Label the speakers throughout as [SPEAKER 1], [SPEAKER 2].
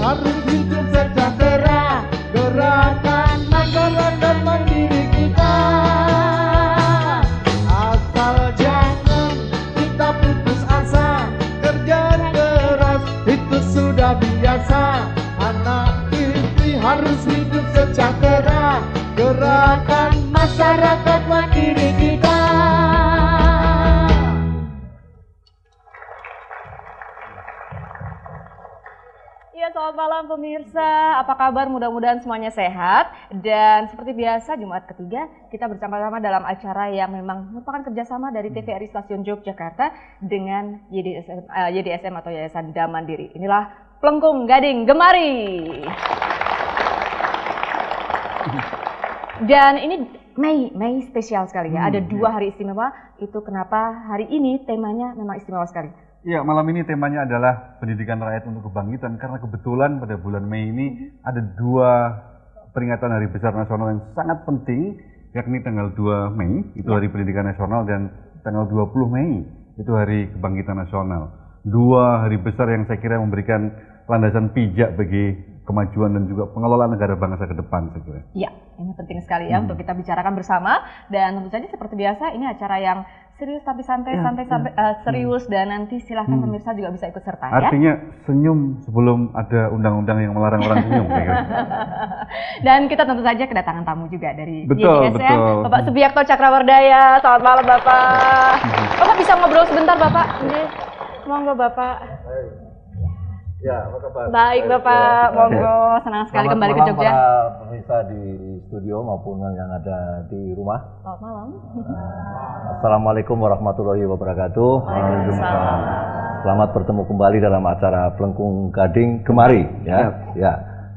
[SPEAKER 1] harus hidup sejahtera. Gerakan masyarakat mandiri kita. Asal jangan kita putus asa, kerja keras itu sudah biasa. Anak istri harus hidup sejahtera. Gerakan masyarakat mandiri kita.
[SPEAKER 2] Ya, selamat malam pemirsa. Apa kabar? Mudah-mudahan semuanya sehat. Dan seperti biasa, Jumat ketiga kita bersama-sama dalam acara yang memang merupakan kerjasama dari TVRI Stasiun Yogyakarta dengan YDSM atau Yayasan Da Mandiri. Inilah Plengkung Gading Gemari. Dan ini Mei spesial sekali ya. Ada 2 hari istimewa. Itu kenapa hari ini temanya memang istimewa sekali.
[SPEAKER 3] Iya, malam ini temanya adalah pendidikan rakyat untuk kebangkitan, karena kebetulan pada bulan Mei ini ada 2 peringatan hari besar nasional yang sangat penting, yakni tanggal 2 Mei itu hari pendidikan nasional dan tanggal 20 Mei itu hari kebangkitan nasional. 2 hari besar yang saya kira memberikan landasan pijak bagi kemajuan dan juga pengelolaan negara bangsa ke depan, saya kira.
[SPEAKER 2] Iya, ini penting sekali ya untuk kita bicarakan bersama. Dan tentu saja seperti biasa ini acara yang serius tapi santai, serius, dan nanti silahkan pemirsa juga bisa ikut serta ya.
[SPEAKER 3] Artinya senyum sebelum ada undang-undang yang melarang orang senyum.
[SPEAKER 2] Dan kita tentu saja kedatangan tamu juga dari
[SPEAKER 3] YDSM,
[SPEAKER 2] Bapak Subiakto Cakrawardaya. Selamat malam Bapak. Bapak bisa ngobrol sebentar Bapak? Monggo Bapak.
[SPEAKER 4] Ya, apa kabar?
[SPEAKER 2] Baik Bapak, monggo. Senang sekali kembali ke Jogja.
[SPEAKER 4] Selamat malam para pemirsa di studio maupun yang ada di rumah.
[SPEAKER 2] Selamat malam.
[SPEAKER 4] Assalamualaikum warahmatullahi wabarakatuh.
[SPEAKER 2] Waalaikumsalam.
[SPEAKER 4] Selamat bertemu kembali dalam acara Plengkung Gading Gemari. Ya.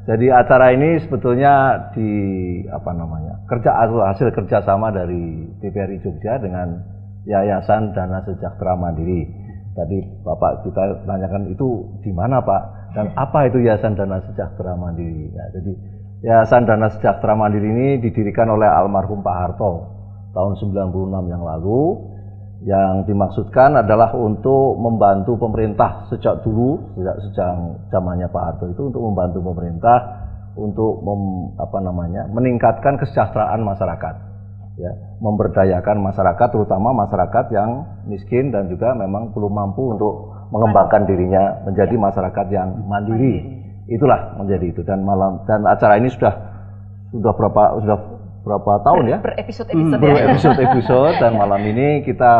[SPEAKER 4] Jadi acara ini sebetulnya hasil kerjasama dari TVRI Jogja dengan Yayasan Dana Sejahtera Mandiri. Tadi Bapak kita tanyakan itu di mana Pak, dan apa itu Yayasan Dana Sejahtera Mandiri. Nah, jadi Yayasan Dana Sejahtera Mandiri ini didirikan oleh almarhum Pak Harto tahun 96 yang lalu. Yang dimaksudkan adalah untuk membantu pemerintah sejak zamannya Pak Harto itu, untuk membantu pemerintah untuk meningkatkan kesejahteraan masyarakat. Ya, memberdayakan masyarakat, terutama masyarakat yang miskin dan juga memang belum mampu untuk mengembangkan dirinya menjadi masyarakat yang mandiri. Itulah menjadi itu. Dan acara ini sudah berapa tahun ya? Berepisode dan malam ini kita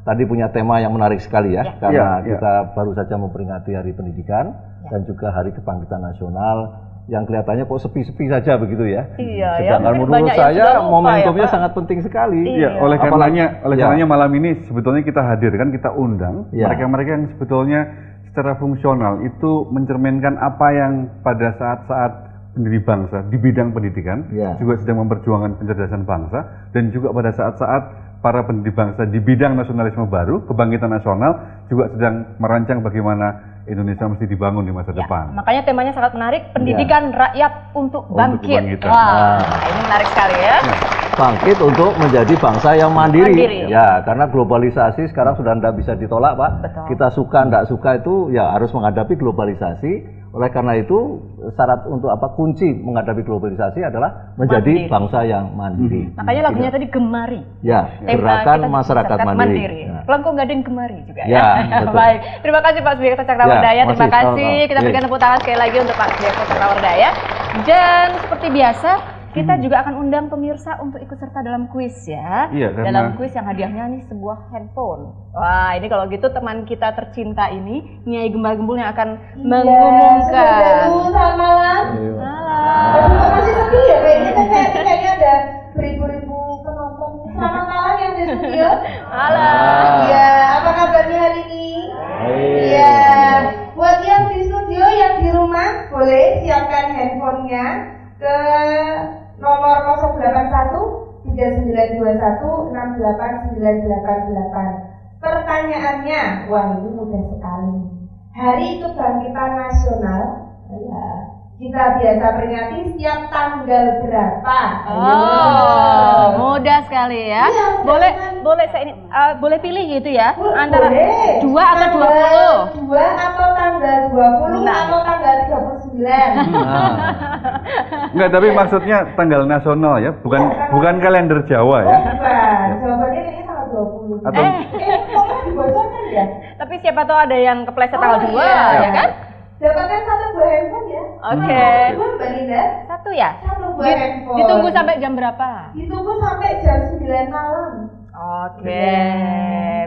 [SPEAKER 4] tadi punya tema yang menarik sekali ya, karena kita baru saja memperingati Hari Pendidikan dan juga Hari Kebangkitan Nasional. Yang kelihatannya kok sepi-sepi saja begitu ya.
[SPEAKER 2] Iya,
[SPEAKER 4] sedangkan menurut saya momentumnya sangat penting sekali.
[SPEAKER 3] Iya, oleh karenanya malam ini sebetulnya kita hadirkan, kita undang mereka-mereka yang sebetulnya secara fungsional itu mencerminkan apa yang pada saat-saat pendiri bangsa di bidang pendidikan juga sedang memperjuangkan pencerdasan bangsa, dan juga pada saat-saat para pendiri bangsa di bidang nasionalisme baru, kebangkitan nasional juga sedang merancang bagaimana Indonesia mesti dibangun di masa depan.
[SPEAKER 2] Makanya temanya sangat menarik, pendidikan rakyat untuk bangkit. Wah, ini menarik sekali ya.
[SPEAKER 4] Bangkit untuk menjadi bangsa yang mandiri. Ya, karena globalisasi sekarang sudah tidak bisa ditolak, Pak.
[SPEAKER 2] Betul.
[SPEAKER 4] Kita suka tidak suka itu ya harus menghadapi globalisasi. Oleh karena itu syarat untuk kunci menghadapi globalisasi adalah menjadi bangsa yang mandiri.
[SPEAKER 2] Makanya lagunya tadi Gemari.
[SPEAKER 4] Ya, gerakan masyarakat mandiri.
[SPEAKER 2] Plengkung Gading Gemari juga ya.
[SPEAKER 4] Betul.
[SPEAKER 2] Baik, terima kasih Pak Subiakto Cakrawardaya. Terima kasih. Kita berikan tepuk tangan sekali lagi untuk Pak Subiakto Cakrawardaya. Dan seperti biasa, kita juga akan undang pemirsa untuk ikut serta dalam kuis ya. Dalam kuis yang hadiahnya nih sebuah handphone. Wah, ini kalau gitu teman kita tercinta ini, Nyai Gembal Gembul yang akan mengumumkan.
[SPEAKER 5] Selamat malam. Masih sepi ya kayaknya ada beribu-ribu penonton. Selamat malam yang di studio.
[SPEAKER 2] Halo.
[SPEAKER 5] Iya, apa kabarnya hari ini? Iya. Buat yang di studio, yang di rumah, boleh siapkan handphonenya ke nomor 081 3921 68988. Pertanyaannya, wah ini mudah sekali. Hari Kebangkitan Nasional, ya, kita biasa peringati setiap tanggal berapa?
[SPEAKER 2] Oh, mudah sekali ya.
[SPEAKER 5] Iya,
[SPEAKER 2] boleh saya ini boleh pilih gitu ya. Antara
[SPEAKER 5] boleh.
[SPEAKER 2] 2 atau 20.
[SPEAKER 5] 2 atau tanggal 20 atau tanggal 39.
[SPEAKER 3] Enggak, tapi maksudnya tanggal nasional ya, bukan kalender Jawa ya.
[SPEAKER 5] Bukan, jawabannya kayaknya tanggal 20.
[SPEAKER 3] Atau
[SPEAKER 5] Kok dibocorkan ya?
[SPEAKER 2] Tapi siapa tahu ada yang kepleset tanggal 2, ya kan?
[SPEAKER 5] Dapatkan 1 buah handphone ya.
[SPEAKER 2] Oke.
[SPEAKER 5] Dua Mbak Linda.
[SPEAKER 2] 1 ya?
[SPEAKER 5] 1 buah handphone.
[SPEAKER 2] Ditunggu sampai jam berapa?
[SPEAKER 5] Ditunggu sampai jam 9 malam.
[SPEAKER 2] Oke,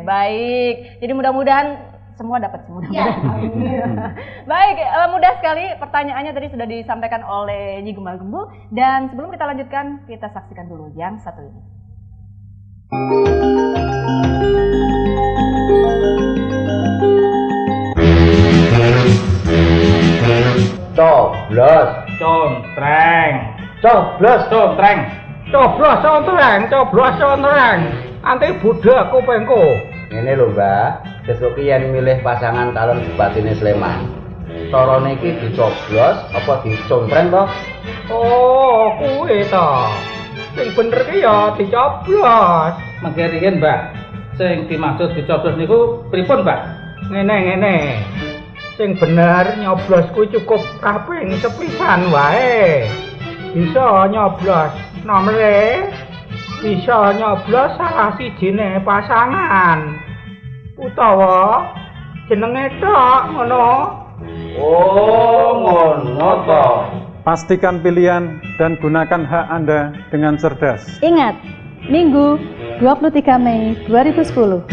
[SPEAKER 2] baik. Jadi mudah-mudahan semua dapat semua.
[SPEAKER 5] Ya, amin.
[SPEAKER 2] Baik, mudah sekali pertanyaannya tadi sudah disampaikan oleh Nyi Gembal Gembul. Dan sebelum kita lanjutkan, kita saksikan dulu yang satu ini.
[SPEAKER 6] Coblos, contreng, coblos, contreng, coblos, contreng, coblos, contreng. Anti budak kupengku.
[SPEAKER 7] Ini lho Mbak, besok yen milih pasangan calon bupatine Sleman. Carane iki dicoblos apa dicontreng to?
[SPEAKER 6] Oh, kuwi to. Sing bener ki ya dicoblos. Mangke riyen, Mbak. Sing dimaksud dicoblos niku pripun, Mbak? Ngene. Sing bener nyoblos kuwi cukup kaping sepisan wae. Bisa nyoblos nomere, bisa nyoblos salah sijine pasangan. Utawa jenenge tok ngono.
[SPEAKER 7] Oh, ngono to.
[SPEAKER 8] Pastikan pilihan dan gunakan hak Anda dengan cerdas.
[SPEAKER 9] Ingat, Minggu 23 Mei 2010.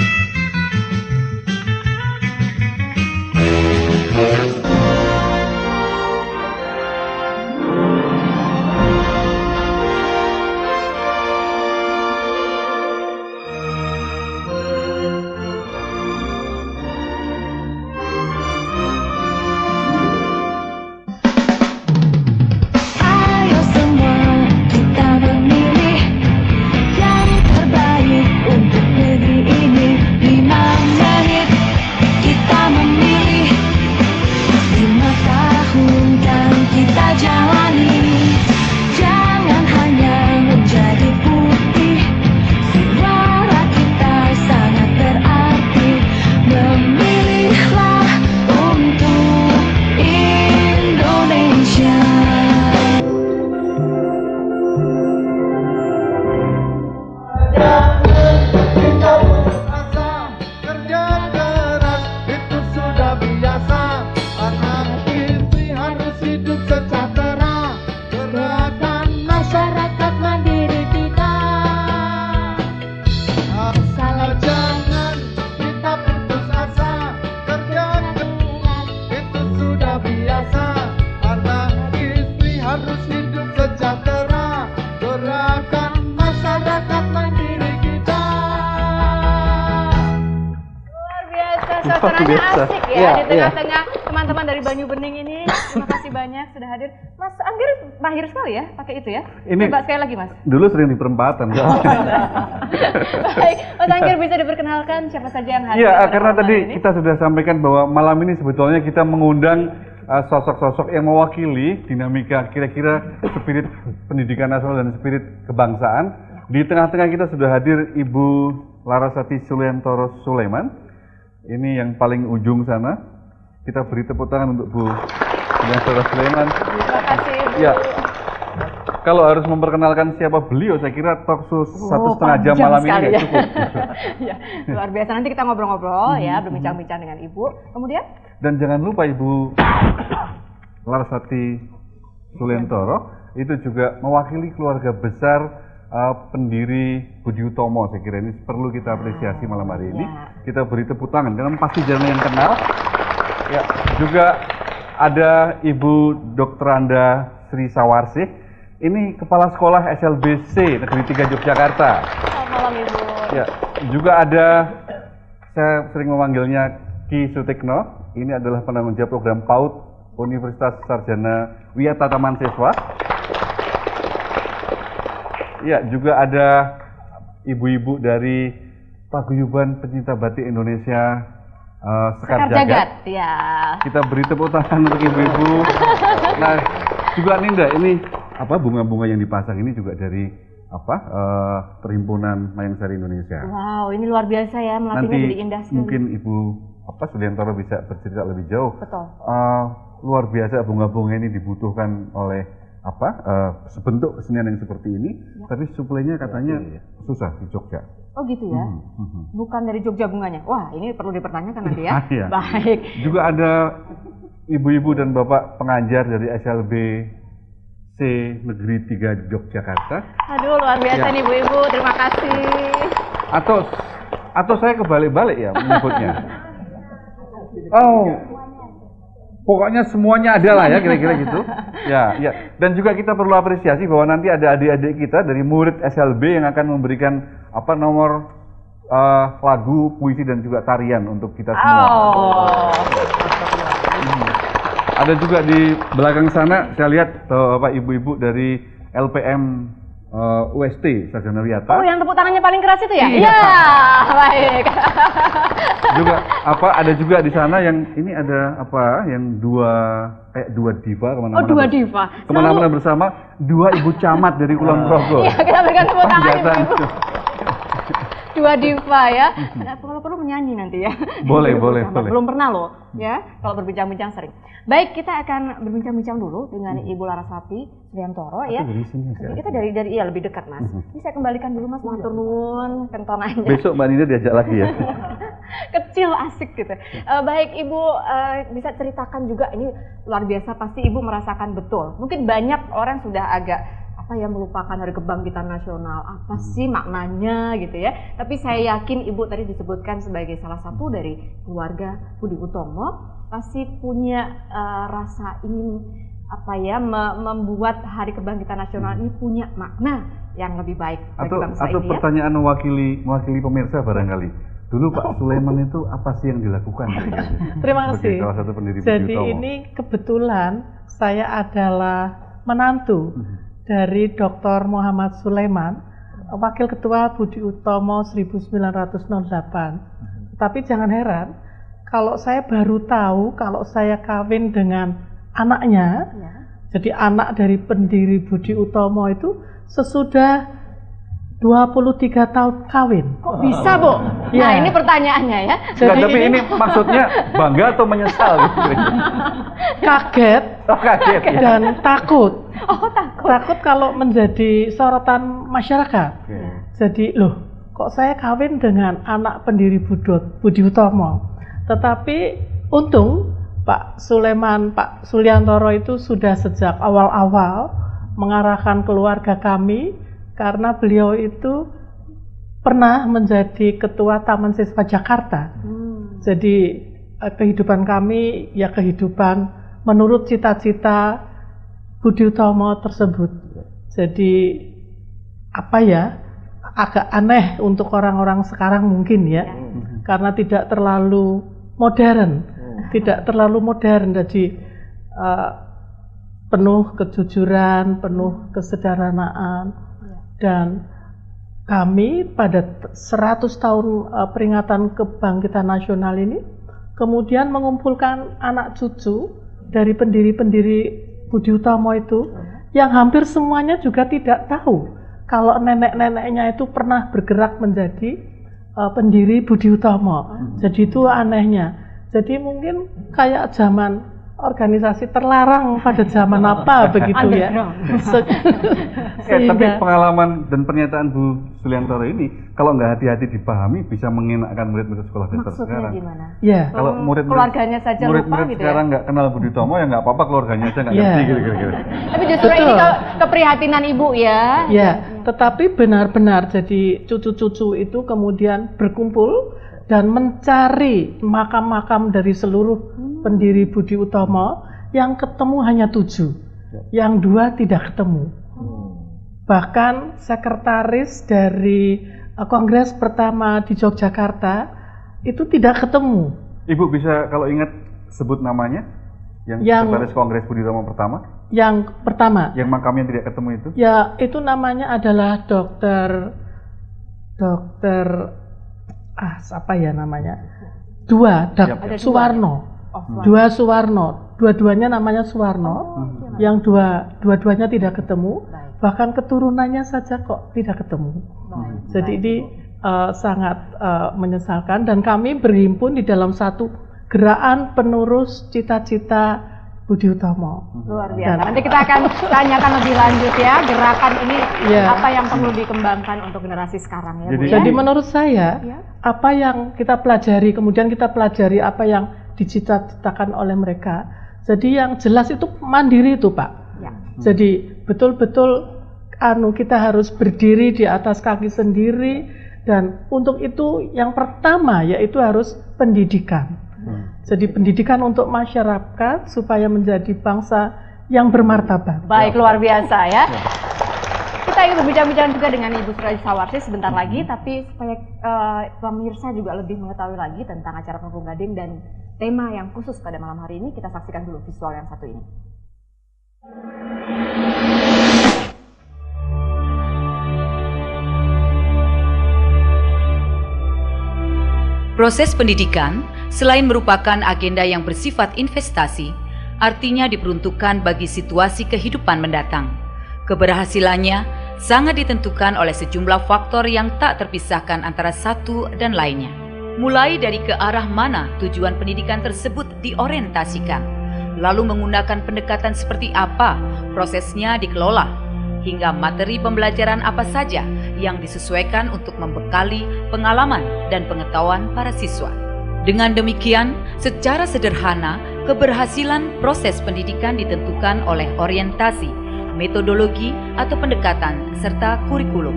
[SPEAKER 2] Suasananya asik ya, di tengah-tengah teman-teman dari Banyu Bening ini. Terima kasih banyak sudah hadir. Mas Anggir mahir sekali ya pakai itu ya.
[SPEAKER 3] Ini
[SPEAKER 2] coba sekali lagi Mas.
[SPEAKER 3] Dulu sering di perempatan.
[SPEAKER 2] Baik, Mas Anggir bisa diperkenalkan siapa saja yang hadir.
[SPEAKER 3] Iya, karena tadi kita sudah sampaikan bahwa malam ini sebetulnya kita mengundang sosok-sosok yang mewakili dinamika kira-kira spirit pendidikan nasional dan spirit kebangsaan. Di tengah-tengah kita sudah hadir Ibu Larasati Suliantoro Sulaiman. Ini yang paling ujung sana. Kita beri tepuk tangan untuk Bu Larasati Sulaiman.
[SPEAKER 2] Terima kasih Bu.
[SPEAKER 3] Ya. Kalau harus memperkenalkan siapa beliau, saya kira talk show 1,5 jam malam ini nggak cukup.
[SPEAKER 2] Ya, luar biasa. Nanti kita ngobrol-ngobrol ya, berbincang-bincang dengan Ibu. Kemudian?
[SPEAKER 3] Dan jangan lupa Ibu Larasati Suliantoro itu juga mewakili keluarga besar pendiri Budi Utomo. Saya kira ini perlu kita apresiasi malam hari ini. Kita beri tepuk tangan karena pasti jangan yang kenal. Ya, juga ada Ibu Dr. Anda Sri Sawarsih. Ini kepala sekolah SLBC Negeri 3 Yogyakarta.
[SPEAKER 2] Selamat malam Ibu.
[SPEAKER 3] Ya, juga ada saya sering memanggilnya Ki Sutikno. Ini adalah penanggung jawab program PAUD Universitas Sarjana Wiyata Taman Siswa. Ya, juga ada ibu-ibu dari Paguyuban Pencinta Batik Indonesia Sekar Jagad.
[SPEAKER 2] Ya.
[SPEAKER 3] Kita beri tepuk tangan untuk ibu-ibu. Nah, juga Ninda, ini apa bunga-bunga yang dipasang ini juga dari apa Perhimpunan Mayang Sari Indonesia.
[SPEAKER 2] Wow, ini luar biasa ya, melatihnya jadi indah sekali.
[SPEAKER 3] Mungkin Ibu Suliantoro bisa bercerita lebih jauh.
[SPEAKER 2] Betul.
[SPEAKER 3] luar biasa bunga-bunga ini dibutuhkan oleh sebentuk kesenian yang seperti ini, tapi suplainya katanya susah di Jogja.
[SPEAKER 2] Oh gitu ya? Bukan dari Jogja bunganya? Wah, ini perlu dipertanyakan nanti ya.
[SPEAKER 3] Iya.
[SPEAKER 2] Baik.
[SPEAKER 3] Juga ada ibu-ibu dan bapak pengajar dari SLB C Negeri 3 Yogyakarta.
[SPEAKER 2] Aduh, luar biasa nih ibu-ibu, terima kasih.
[SPEAKER 3] Atau saya kebalik-balik ya menyebutnya. Oh, pokoknya semuanya ada lah ya, kira-kira gitu. Ya. Dan juga kita perlu apresiasi bahwa nanti ada adik-adik kita dari murid SLB yang akan memberikan nomor lagu, puisi dan juga tarian untuk kita semua. Ada juga di belakang sana saya lihat Bapak Ibu-ibu dari LPM UST Sarjana Wiyata.
[SPEAKER 2] Oh, yang tepuk tangannya paling keras itu ya?
[SPEAKER 3] Iya.
[SPEAKER 2] Baik.
[SPEAKER 3] Juga ada juga di sana yang ini ada yang dua diva kemana-mana.
[SPEAKER 2] Oh, dua diva.
[SPEAKER 3] Kemana-mana bersama dua ibu camat dari Kulon Progo.
[SPEAKER 2] Iya, kita berikan tepuk tangan ibu-ibu. Dua diva ya. Kalau perlu menyanyi nanti ya.
[SPEAKER 3] Boleh.
[SPEAKER 2] Belum pernah loh ya, kalau berbincang-bincang sering. Baik, kita akan berbincang-bincang dulu dengan Ibu Larasati Suliantoro ya. Kita dari lebih dekat Mas. Ini saya kembalikan dulu Mas, matur nuwun kentonannya.
[SPEAKER 3] Besok Mbak Nina diajak lagi ya.
[SPEAKER 2] Kecil asik gitu. Baik Ibu, bisa ceritakan juga, ini luar biasa pasti Ibu merasakan betul. Mungkin banyak orang sudah agak melupakan Hari Kebangkitan Nasional, apa sih maknanya gitu ya. Tapi saya yakin Ibu tadi disebutkan sebagai salah satu dari keluarga Budi Utomo, pasti punya rasa ingin membuat Hari Kebangkitan Nasional ini punya makna yang lebih baik bagi bangsa ini.
[SPEAKER 3] Atau pertanyaan mewakili pemirsa barangkali. Dulu Pak Sulaiman itu apa sih yang dilakukan?
[SPEAKER 10] Terima kasih.
[SPEAKER 3] Salah satu pendiri
[SPEAKER 10] Jadi
[SPEAKER 3] Budi Utomo.
[SPEAKER 10] ini kebetulan saya adalah menantu dari Dr. Muhammad Sulaiman, Wakil Ketua Budi Utomo 1908. Tapi jangan heran, kalau saya baru tahu kalau saya kawin dengan anaknya, jadi anak dari pendiri Budi Utomo itu sesudah 23 tahun kawin.
[SPEAKER 2] Kok bisa, Bu? Nah, ini pertanyaannya ya.
[SPEAKER 3] Jadi tapi ini maksudnya bangga atau menyesal gitu?
[SPEAKER 10] Kaget dan takut.
[SPEAKER 2] Oh, takut.
[SPEAKER 10] Takut kalau menjadi sorotan masyarakat. Jadi, loh, kok saya kawin dengan anak pendiri Budi Utomo. Tetapi untung Pak Suliantoro itu sudah sejak awal-awal mengarahkan keluarga kami, karena beliau itu pernah menjadi ketua Taman Siswa Jakarta. Jadi kehidupan kami ya kehidupan menurut cita-cita Budi Utomo tersebut. Jadi agak aneh untuk orang-orang sekarang mungkin ya, karena tidak terlalu modern, jadi penuh kejujuran, penuh kesederhanaan. Dan kami pada 100 tahun peringatan Kebangkitan Nasional ini kemudian mengumpulkan anak cucu dari pendiri-pendiri Budi Utomo itu, yang hampir semuanya juga tidak tahu kalau nenek-neneknya itu pernah bergerak menjadi pendiri Budi Utomo. Jadi itu anehnya. Jadi mungkin kayak zaman organisasi terlarang pada zaman apa begitu ya.
[SPEAKER 3] Tapi pengalaman dan pernyataan Bu Suliantoro ini kalau nggak hati-hati dipahami bisa mengenakkan murid-murid sekolah dasar sekarang.
[SPEAKER 2] Gimana?
[SPEAKER 10] Ya.
[SPEAKER 3] Kalau
[SPEAKER 2] keluarganya saja lupa gitu
[SPEAKER 3] sekarang nggak kenal Budi Utomo ya nggak apa-apa, keluarganya aja nggak ngerti gitu.
[SPEAKER 2] Tapi justru ini keprihatinan Ibu ya.
[SPEAKER 10] Ya, tetapi benar-benar jadi cucu-cucu itu kemudian berkumpul dan mencari makam-makam dari seluruh pendiri Budi Utomo, yang ketemu hanya 7, yang 2 tidak ketemu. Bahkan sekretaris dari kongres pertama di Yogyakarta itu tidak ketemu.
[SPEAKER 3] Ibu bisa kalau ingat sebut namanya, yang sekretaris kongres Budi Utomo pertama?
[SPEAKER 10] Yang pertama.
[SPEAKER 3] Yang makamnya tidak ketemu itu?
[SPEAKER 10] Ya, itu namanya adalah Dokter apa ya namanya? Suwarno. Dua-duanya namanya Suwarno. Yang dua-duanya tidak ketemu. Bahkan keturunannya saja kok tidak ketemu. Jadi ini sangat menyesalkan, dan kami berhimpun di dalam satu gerakan penerus cita-cita Budi Utomo.
[SPEAKER 2] Luar biasa. Nanti kita akan tanyakan lebih lanjut ya, gerakan ini apa yang perlu dikembangkan untuk generasi sekarang ya.
[SPEAKER 10] Jadi menurut saya, apa yang kita pelajari, kemudian kita pelajari apa yang dicita-citakan oleh mereka. Jadi yang jelas itu mandiri itu Pak. Ya. Jadi betul-betul kita harus berdiri di atas kaki sendiri, dan untuk itu yang pertama yaitu harus pendidikan. Jadi pendidikan untuk masyarakat supaya menjadi bangsa yang bermartabat.
[SPEAKER 2] Baik, luar biasa ya. Kita ingin berbincang-bincang juga dengan Ibu Suradi Sawarsi sebentar lagi, tapi supaya pemirsa juga lebih mengetahui lagi tentang acara Kampung Gading dan tema yang khusus pada malam hari ini, kita saksikan dulu visual yang satu ini.
[SPEAKER 11] Proses pendidikan, selain merupakan agenda yang bersifat investasi, artinya diperuntukkan bagi situasi kehidupan mendatang. Keberhasilannya sangat ditentukan oleh sejumlah faktor yang tak terpisahkan antara satu dan lainnya. Mulai dari ke arah mana tujuan pendidikan tersebut diorientasikan, lalu menggunakan pendekatan seperti apa prosesnya dikelola, hingga materi pembelajaran apa saja yang disesuaikan untuk membekali pengalaman dan pengetahuan para siswa. Dengan demikian, secara sederhana, keberhasilan proses pendidikan ditentukan oleh orientasi, metodologi atau pendekatan, serta kurikulum.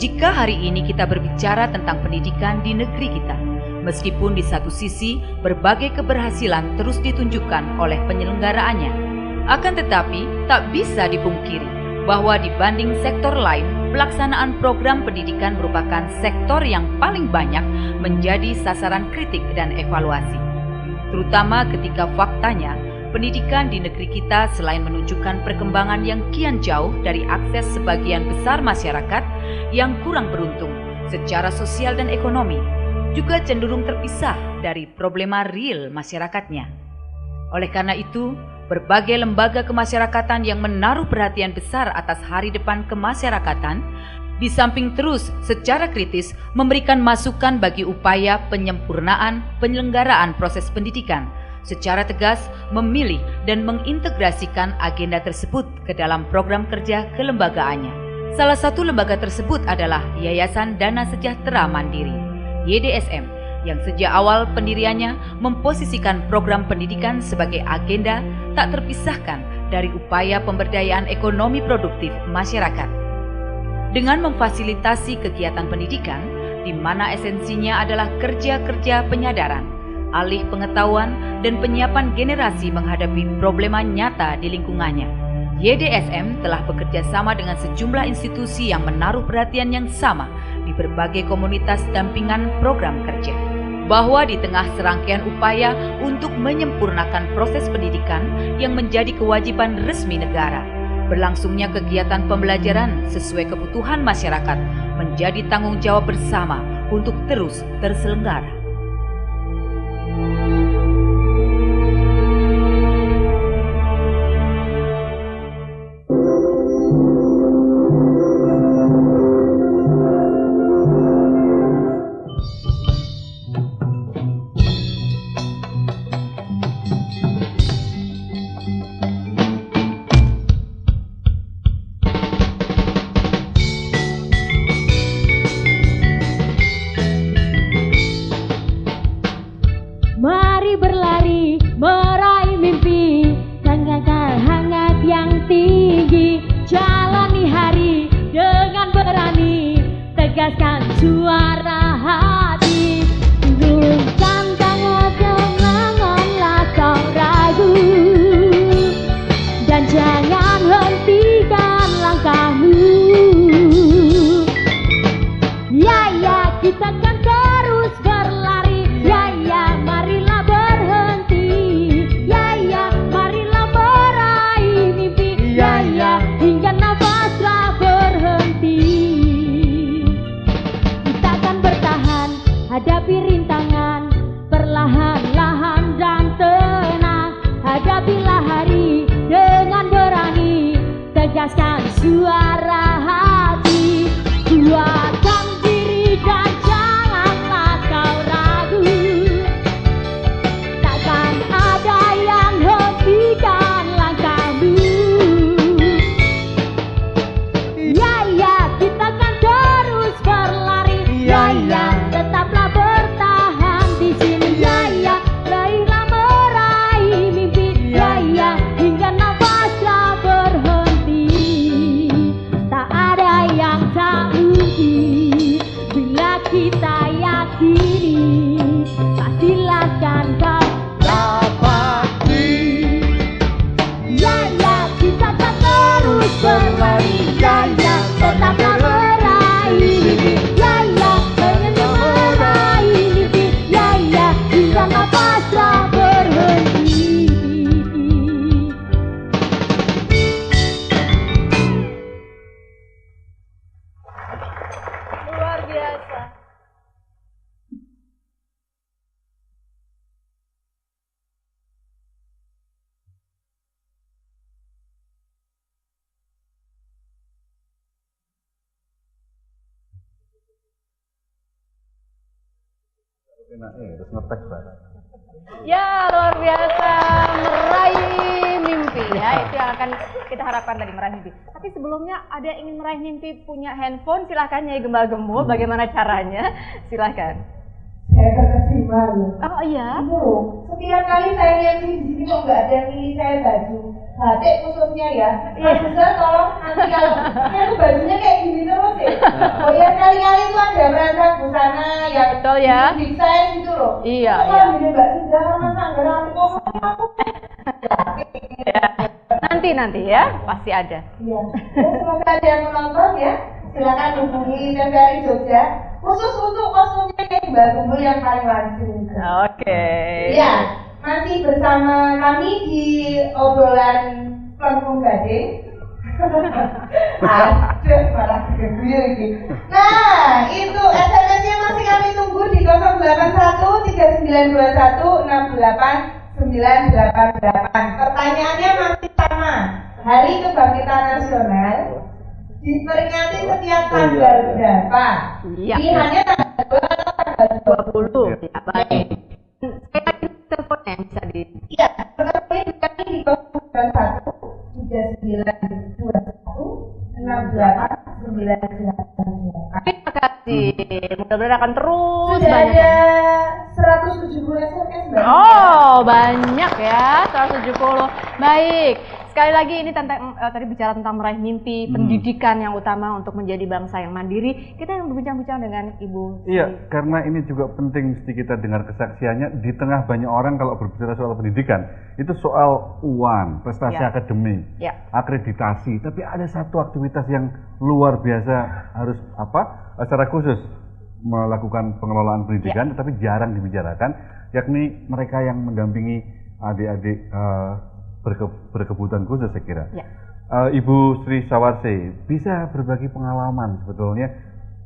[SPEAKER 11] Jika hari ini kita berbicara tentang pendidikan di negeri kita, meskipun di satu sisi berbagai keberhasilan terus ditunjukkan oleh penyelenggaraannya, akan tetapi tak bisa dipungkiri bahwa dibanding sektor lain, pelaksanaan program pendidikan merupakan sektor yang paling banyak menjadi sasaran kritik dan evaluasi. Terutama ketika faktanya, pendidikan di negeri kita selain menunjukkan perkembangan yang kian jauh dari akses sebagian besar masyarakat yang kurang beruntung secara sosial dan ekonomi, juga cenderung terpisah dari problema real masyarakatnya. Oleh karena itu, berbagai lembaga kemasyarakatan yang menaruh perhatian besar atas hari depan kemasyarakatan, di samping terus secara kritis memberikan masukan bagi upaya penyempurnaan penyelenggaraan proses pendidikan, secara tegas memilih dan mengintegrasikan agenda tersebut ke dalam program kerja kelembagaannya. Salah satu lembaga tersebut adalah Yayasan Dana Sejahtera Mandiri, YDSM, yang sejak awal pendiriannya memposisikan program pendidikan sebagai agenda tak terpisahkan dari upaya pemberdayaan ekonomi produktif masyarakat. Dengan memfasilitasi kegiatan pendidikan, di mana esensinya adalah kerja-kerja penyadaran, alih pengetahuan, dan penyiapan generasi menghadapi problema nyata di lingkungannya, YDSM telah bekerja sama dengan sejumlah institusi yang menaruh perhatian yang sama di berbagai komunitas dampingan program kerja. Bahwa di tengah serangkaian upaya untuk menyempurnakan proses pendidikan yang menjadi kewajiban resmi negara, berlangsungnya kegiatan pembelajaran sesuai kebutuhan masyarakat menjadi tanggung jawab bersama untuk terus terselenggara.
[SPEAKER 12] Takkan ada yang lebih berlari, jaya tetaplah meraih mimpi, jaya mengejar meraih mimpi, jaya jangan pasrah berhenti.
[SPEAKER 2] Luar biasa.
[SPEAKER 3] Terus ngetek barang.
[SPEAKER 2] Ya, luar biasa, meraih mimpi ya, itu yang akan kita harapkan tadi, meraih mimpi. Tapi sebelumnya ada yang ingin meraih mimpi punya handphone, silahkan Nyai Gembal-Gembul, bagaimana caranya? Silahkan.
[SPEAKER 5] Saya terkesima loh.
[SPEAKER 2] Oh iya?
[SPEAKER 5] Itu loh, setiap kali saya lihat di sini kok nggak ada yang milih saya baju batik khususnya ya. Mas Rizal tolong nanti kalau saya tuh bajunya kayak gini terus ya. Oh ya, sekali-kali itu ada merancang busana yang
[SPEAKER 2] betul ya,
[SPEAKER 5] desain gitu loh.
[SPEAKER 2] Iya,
[SPEAKER 5] itu
[SPEAKER 2] iya.
[SPEAKER 5] Kalau Mbak Rizal sama Sanggara aku
[SPEAKER 2] nanti ya, pasti ada.
[SPEAKER 5] Iya. Semoga ada yang menonton ya. Silakan hubungi TVRI Jogja khusus untuk kostumnya yang Gembal-Gembul yang paling langsung.
[SPEAKER 2] Oke.
[SPEAKER 5] Iya, masih bersama kami di obrolan Plengkung Gading. Aduh, malah keguyu ini. Nah, itu SMS-nya masih kami tunggu di 081 3921 68988. Pertanyaannya masih sama. Hari Kebangkitan Nasional diperingati setiap tanggal berapa?
[SPEAKER 2] Iya.
[SPEAKER 5] Pilihannya tanggal 2 atau tanggal
[SPEAKER 2] 20. Ya, baik. Saya lagi teleponnya bisa di.
[SPEAKER 5] Iya, pertanyaan kami di 081 3921 68988.
[SPEAKER 2] Terima kasih. Mudah-mudahan akan terus
[SPEAKER 5] Sudah
[SPEAKER 2] banyak.
[SPEAKER 5] ada 170 SMS.
[SPEAKER 2] Oh, banyak ya, 170. Baik. Sekali lagi ini tentang tadi bicara tentang meraih mimpi, pendidikan yang utama untuk menjadi bangsa yang mandiri. Kita yang berbincang-bincang dengan Ibu.
[SPEAKER 3] Iya, karena ini juga penting mesti kita dengar kesaksiannya di tengah banyak orang kalau berbicara soal pendidikan. Itu soal UAN, prestasi akademik, akreditasi, tapi ada satu aktivitas yang luar biasa harus secara khusus melakukan pengelolaan pendidikan, tetapi jarang dibicarakan, yakni mereka yang mendampingi adik-adik berkebutuhan khusus, saya kira. Ibu Sri Sawarse bisa berbagi pengalaman sebetulnya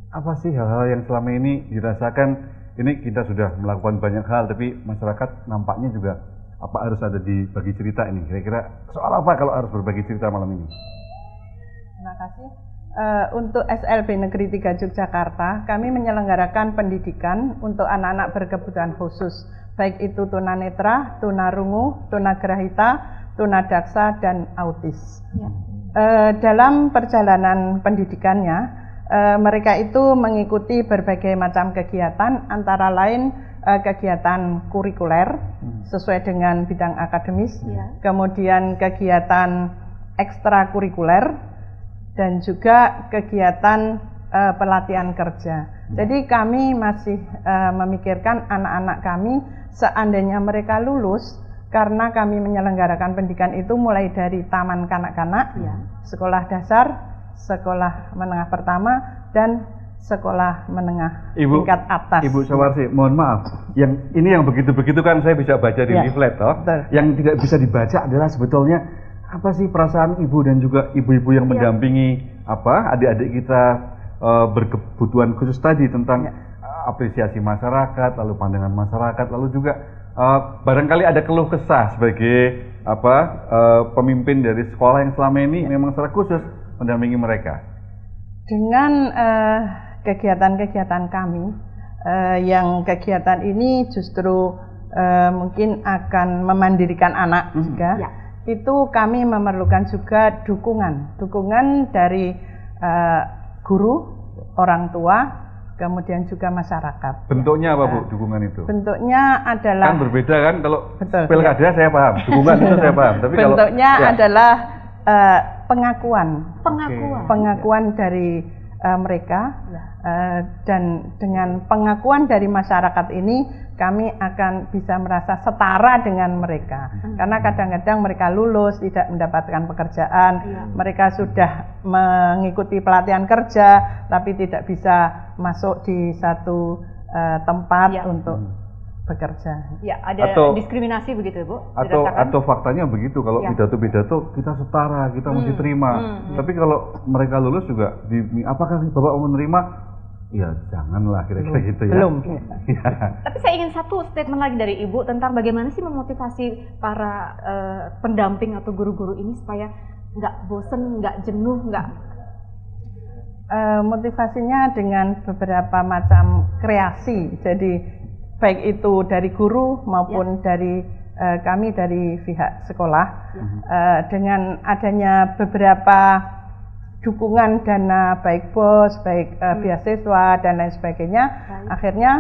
[SPEAKER 3] apa sih hal-hal yang selama ini dirasakan. Ini kita sudah melakukan banyak hal, tapi masyarakat nampaknya juga harus ada di bagi cerita ini. Kira-kira soal apa kalau harus berbagi cerita malam ini?
[SPEAKER 13] Terima kasih. Untuk SLB Negeri 3 Yogyakarta, kami menyelenggarakan pendidikan untuk anak-anak berkebutuhan khusus, baik itu tunanetra, tunarungu, tunagrahita, tunadaksa, dan autis. Dalam perjalanan pendidikannya, mereka itu mengikuti berbagai macam kegiatan, antara lain kegiatan kurikuler sesuai dengan bidang akademis, kemudian kegiatan ekstrakurikuler, dan juga kegiatan pelatihan kerja. Jadi kami masih memikirkan anak-anak kami seandainya mereka lulus, karena kami menyelenggarakan pendidikan itu mulai dari taman kanak-kanak, sekolah dasar, sekolah menengah pertama, dan sekolah menengah tingkat atas.
[SPEAKER 3] Ibu Sawarsi, mohon maaf, ini yang begitu-begitu kan saya bisa baca di leaflet toh. Yang tidak bisa dibaca adalah sebetulnya apa sih perasaan ibu dan juga ibu-ibu yang mendampingi adik-adik kita berkebutuhan khusus tadi, tentang apresiasi masyarakat, lalu pandangan masyarakat, lalu juga barangkali ada keluh kesah sebagai pemimpin dari sekolah yang selama ini memang secara khusus mendampingi mereka.
[SPEAKER 13] Dengan kegiatan-kegiatan kami, yang kegiatan ini justru mungkin akan memandirikan anak juga. Itu kami memerlukan juga dukungan dari guru, orang tua, kemudian juga masyarakat.
[SPEAKER 3] Bentuknya apa Bu, dukungan itu?
[SPEAKER 13] Bentuknya adalah
[SPEAKER 3] kan berbeda kan, kalau pilkada saya paham, dukungan itu saya paham. Tapi
[SPEAKER 13] bentuknya adalah pengakuan dari mereka, dan dengan pengakuan dari masyarakat ini kami akan bisa merasa setara dengan mereka. Karena kadang-kadang mereka lulus tidak mendapatkan pekerjaan, mereka sudah mengikuti pelatihan kerja tapi tidak bisa masuk di satu tempat untuk bekerja.
[SPEAKER 2] Ya, ada diskriminasi begitu, Bu?
[SPEAKER 3] Atau faktanya begitu, kalau pidato-pidato kita setara, kita mesti terima. Tapi kalau mereka lulus juga, apakah Bapak mau menerima? Ya janganlah, kira-kira gitu ya.
[SPEAKER 13] Belum.
[SPEAKER 2] Tapi saya ingin satu statement lagi dari Ibu tentang bagaimana sih memotivasi para pendamping atau guru-guru ini supaya nggak bosen, nggak jenuh, nggak...
[SPEAKER 13] Motivasinya dengan beberapa macam kreasi. Jadi baik itu dari guru maupun dari kami dari pihak sekolah, dengan adanya beberapa dukungan dana baik BOS, baik beasiswa dan lain sebagainya, akhirnya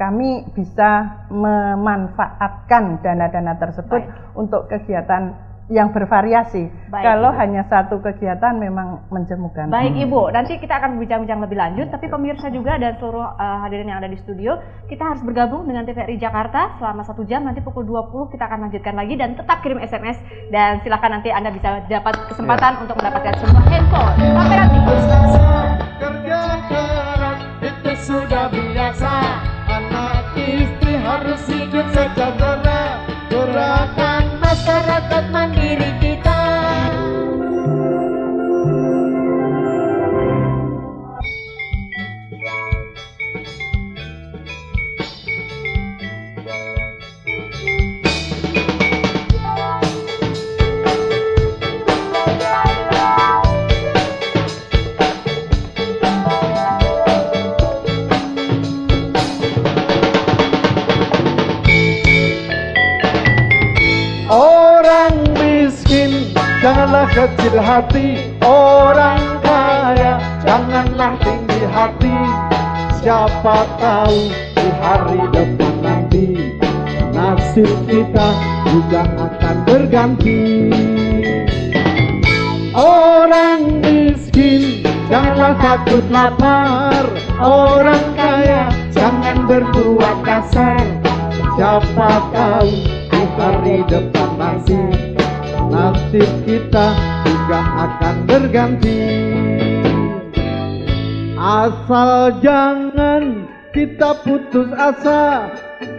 [SPEAKER 13] kami bisa memanfaatkan dana-dana tersebut untuk kegiatan yang bervariasi. Kalau hanya satu kegiatan memang menjemukan.
[SPEAKER 2] Baik Ibu, nanti kita akan berbincang-bincang lebih lanjut, tapi pemirsa juga dan seluruh hadirin yang ada di studio, kita harus bergabung dengan TVRI Jakarta selama 1 jam, nanti pukul 20 kita akan lanjutkan lagi, dan tetap kirim SMS, dan silakan nanti Anda bisa dapat kesempatan untuk mendapatkan semua handphone. Sampai nanti.
[SPEAKER 1] Kerja keras itu sudah biasa, anak istri harus hidup sejahtera, gerakan masyarakat mandiri kita. Janganlah kecil hati, orang kaya janganlah tinggi hati. Siapa tahu di hari depan nanti nasib kita juga akan berganti. Orang miskin janganlah takut lapar, orang kaya jangan berbuat kasar. Siapa tahu di hari depan nanti nasib kita juga akan berganti. Asal jangan kita putus asa,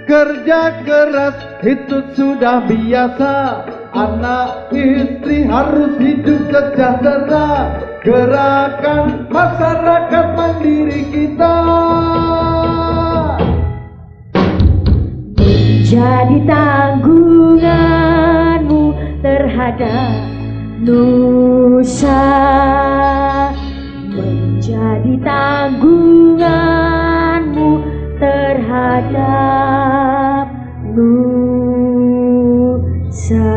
[SPEAKER 1] kerja keras itu sudah biasa. Anak istri harus hidup sejahtera, gerakan masyarakat mandiri kita.
[SPEAKER 12] Menjadi tanggunganmu terhadap nusa, menjadi tanggunganmu terhadap nusa.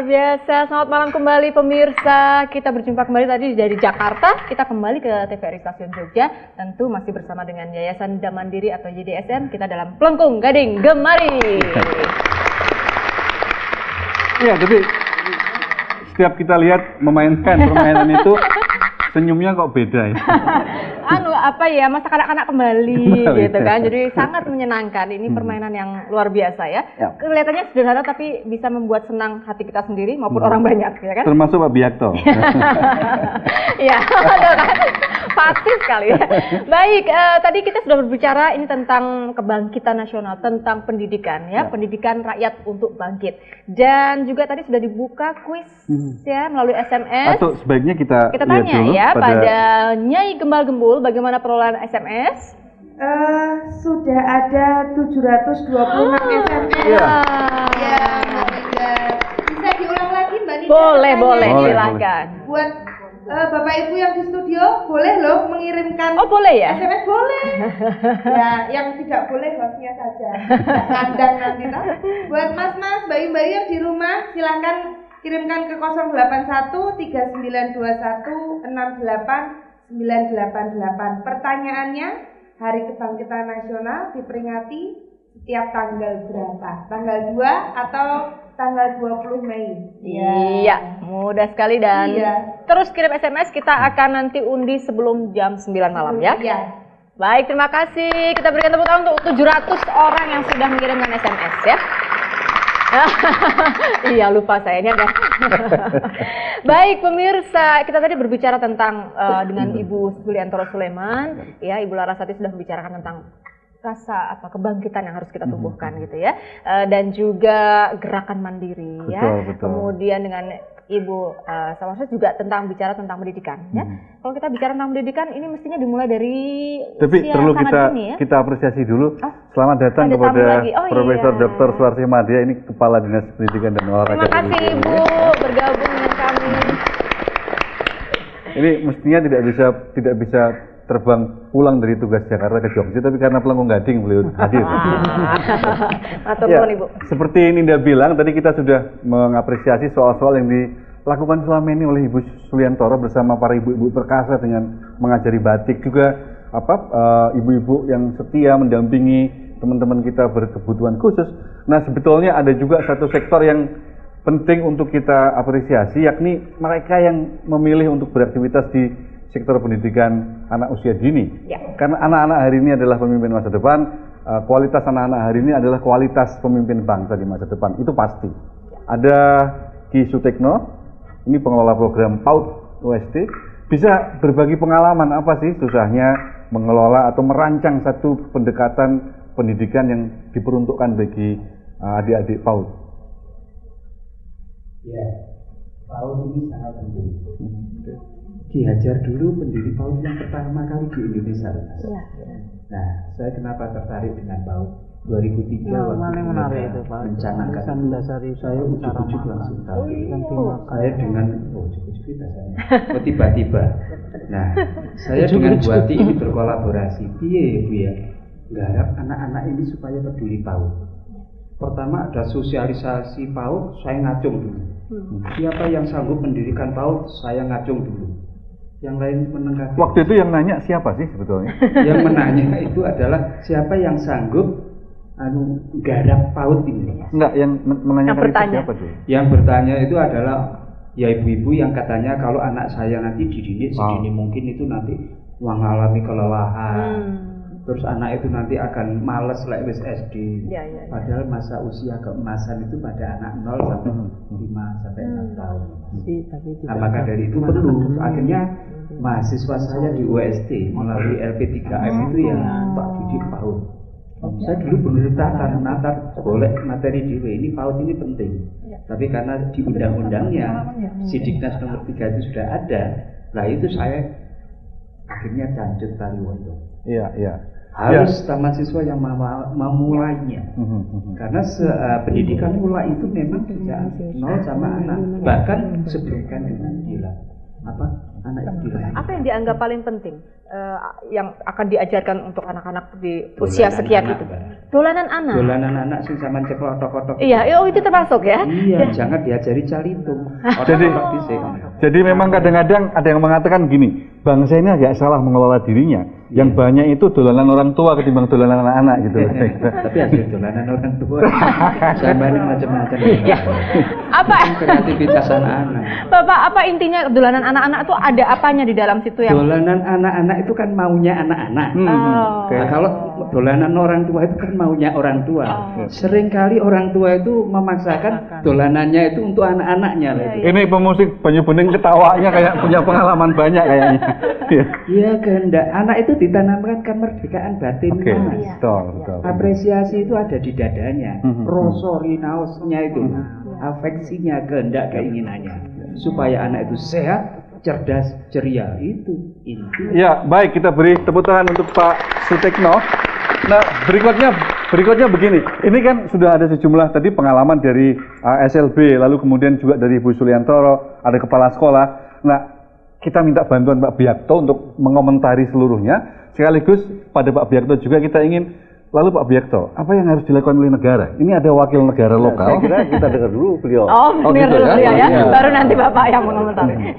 [SPEAKER 2] Biasa, selamat malam kembali pemirsa. Kita berjumpa kembali tadi dari Jakarta. Kita kembali ke TVRI Stasiun Jogja. Tentu masih bersama dengan Yayasan Damandiri atau YDSM. Kita dalam Plengkung Gading Gemari.
[SPEAKER 3] Iya, tapi setiap kita lihat memainkan permainan itu, senyumnya kok beda ya.
[SPEAKER 2] Masa kanak-kanak kembali gitu kan. Jadi sangat menyenangkan. Ini permainan yang luar biasa ya. Kelihatannya sederhana tapi bisa membuat senang hati kita sendiri maupun orang banyak ya kan.
[SPEAKER 3] Termasuk Pak Biakto.
[SPEAKER 2] Iya, pasti sekali ya. Baik, tadi kita sudah berbicara ini tentang kebangkitan nasional, tentang pendidikan ya, pendidikan rakyat untuk bangkit. Dan juga tadi sudah dibuka kuis ya melalui SMS.
[SPEAKER 3] Atau sebaiknya kita
[SPEAKER 2] tanya dulu ya pada Nyai Gembal Gembul, bagaimana perolehan SMS?
[SPEAKER 5] Sudah ada 726 SMS.
[SPEAKER 2] Ya,
[SPEAKER 5] bisa diulang lagi Mbak Nida?
[SPEAKER 2] Boleh, silakan.
[SPEAKER 5] Buat Bapak Ibu yang di studio, boleh loh mengirimkan
[SPEAKER 2] boleh ya?
[SPEAKER 5] SMS boleh. Ya, yang tidak boleh hostnya saja. Kandang nanti toh. Buat mas-mas, bayi-bayi yang di rumah, silakan kirimkan ke 081 3921 68988. Pertanyaannya, Hari Kebangkitan Nasional diperingati setiap tanggal berapa? Tanggal 2 atau tanggal 20 Mei.
[SPEAKER 2] Iya, mudah sekali dan terus kirim SMS, kita akan nanti undi sebelum jam 9 malam ya.
[SPEAKER 5] Iya.
[SPEAKER 2] Baik, terima kasih. Kita berikan tepuk tangan untuk 700 orang yang sudah mengirimkan SMS ya. Iya, lupa saya ini ada. Baik pemirsa, kita tadi berbicara tentang dengan Ibu Suliantoro Sulaiman, ya Ibu Larasati sudah membicarakan tentang rasa kebangkitan yang harus kita tumbuhkan gitu ya, dan juga gerakan mandiri ya. Kemudian dengan Ibu Sawarsa juga bicara tentang pendidikan ya. Kalau kita bicara tentang pendidikan ini mestinya dimulai dari
[SPEAKER 3] tapi
[SPEAKER 2] usia
[SPEAKER 3] perlu
[SPEAKER 2] sangat dini ya.
[SPEAKER 3] kita apresiasi dulu. Selamat datang kepada Profesor Dr. Suwarsi Madya, ini Kepala Dinas Pendidikan dan Olahraga.
[SPEAKER 2] Terima kasih Ibu bergabung dengan kami.
[SPEAKER 3] Ini mestinya tidak bisa terbang pulang dari tugas Jakarta ke Jogja, tapi karena pelengkung gading beliau hadir. Ya, Ibu. Seperti Ninda bilang, tadi kita sudah mengapresiasi soal-soal yang dilakukan selama ini oleh Ibu Suliantoro bersama para ibu-ibu perkasa dengan mengajari batik, juga ibu-ibu yang setia mendampingi teman-teman kita berkebutuhan khusus. Nah, sebetulnya ada juga satu sektor yang penting untuk kita apresiasi, yakni mereka yang memilih untuk beraktivitas di sektor pendidikan anak usia dini. Karena anak-anak hari ini adalah pemimpin masa depan, kualitas anak-anak hari ini adalah kualitas pemimpin bangsa di masa depan, itu pasti. Ada Ki Sutekno, ini pengelola program PAUD UST, bisa berbagi pengalaman apa sih susahnya mengelola atau merancang satu pendekatan pendidikan yang diperuntukkan bagi adik-adik PAUD.
[SPEAKER 14] Ya, PAUD ini sangat penting. Ki Hajar dulu pendiri PAUD yang pertama kali di Indonesia. Nah, saya kenapa tertarik dengan PAUD? 2003 waktu itu mencanangkan
[SPEAKER 6] mendasari saya
[SPEAKER 14] ujuk-ujuk langsung tahu. Saya dengan tiba-tiba. Nah, saya dengan Buati ini berkolaborasi. Piye Bu ya? Garap anak-anak ini supaya peduli PAUD. Pertama ada sosialisasi PAUD, saya ngacung dulu. Siapa yang sanggup mendirikan PAUD, saya ngacung dulu. Yang lain menengah.
[SPEAKER 3] Waktu itu yang nanya siapa sih sebetulnya?
[SPEAKER 14] Yang menanya itu adalah siapa yang sanggup garap PAUD ini.
[SPEAKER 3] Enggak, yang menanyakan itu siapa tuh?
[SPEAKER 14] Yang bertanya itu adalah ya ibu-ibu yang katanya kalau anak saya nanti dididik sedini mungkin itu nanti mengalami kelelahan. Terus anak itu nanti akan males like wis SD. Padahal masa usia keemasan itu pada anak 0 sampai 5 sampai 6 tahun. Nah, maka dari itu perlu akhirnya mahasiswa saya di UST melalui LP3M itu yang tak didik PAUD. Saya dulu belum natar boleh materi DW ini PAUD ini penting. Tapi karena di undang-undangnya Sidiknas nomor 3 itu sudah ada. Nah itu saya akhirnya Cancut Kaliwondo. Harus taman siswa yang memulainya. Karena pendidikan mulai itu memang sejak 0 sama anak. Bahkan sebelum kandungan gila. Anak itu dilayani.
[SPEAKER 2] Apa yang dianggap paling penting yang akan diajarkan untuk anak-anak di usia sekian itu? Dolanan anak.
[SPEAKER 14] Dolanan anak sing sampean ceklok-ceklok.
[SPEAKER 2] Iya, itu termasuk ya.
[SPEAKER 14] Iya, jangan diajari calitung.
[SPEAKER 3] Jadi memang kadang-kadang ada yang mengatakan gini, bangsa ini agak salah mengelola dirinya. Yang banyak itu dolanan orang tua ketimbang dolanan anak-anak gitu.
[SPEAKER 14] Tapi hasil dolanan orang tua sama macam-macam.
[SPEAKER 2] Apa
[SPEAKER 14] kreativitas anak-anak?
[SPEAKER 2] Bapak, apa intinya dolanan anak-anak itu ada apanya di dalam situ yang?
[SPEAKER 14] Dolanan anak-anak itu kan maunya anak-anak. Nah, kalau dolanan orang tua itu kan maunya orang tua. Seringkali orang tua itu memaksakan dolanannya itu untuk anak-anaknya.
[SPEAKER 3] Ini pemusik Banyu Bening ketawanya kayak punya pengalaman banyak kayaknya.
[SPEAKER 14] Iya, kehendak anak itu ditanamkan kemerdekaan batin.
[SPEAKER 3] Betul.
[SPEAKER 14] Apresiasi itu ada di dadanya. Rosorinausnya itu, afeksinya, kehendak, keinginannya. Supaya anak itu sehat, cerdas, ceria, itu inti.
[SPEAKER 3] Ya, baik, kita beri tepuk tangan untuk Pak Sutekno. Nah, berikutnya begini. Ini kan sudah ada sejumlah tadi pengalaman dari SLB, lalu kemudian juga dari Ibu Suliantoro, ada kepala sekolah. Nah, kita minta bantuan Pak Biakto untuk mengomentari seluruhnya. Sekaligus pada Pak Biakto juga kita ingin, lalu Pak Biakto, apa yang harus dilakukan oleh negara? Ini ada wakil negara lokal.
[SPEAKER 4] Saya kira kita dengar dulu beliau.
[SPEAKER 2] Dengar dulu ya. Baru nanti Bapak yang mengomentari.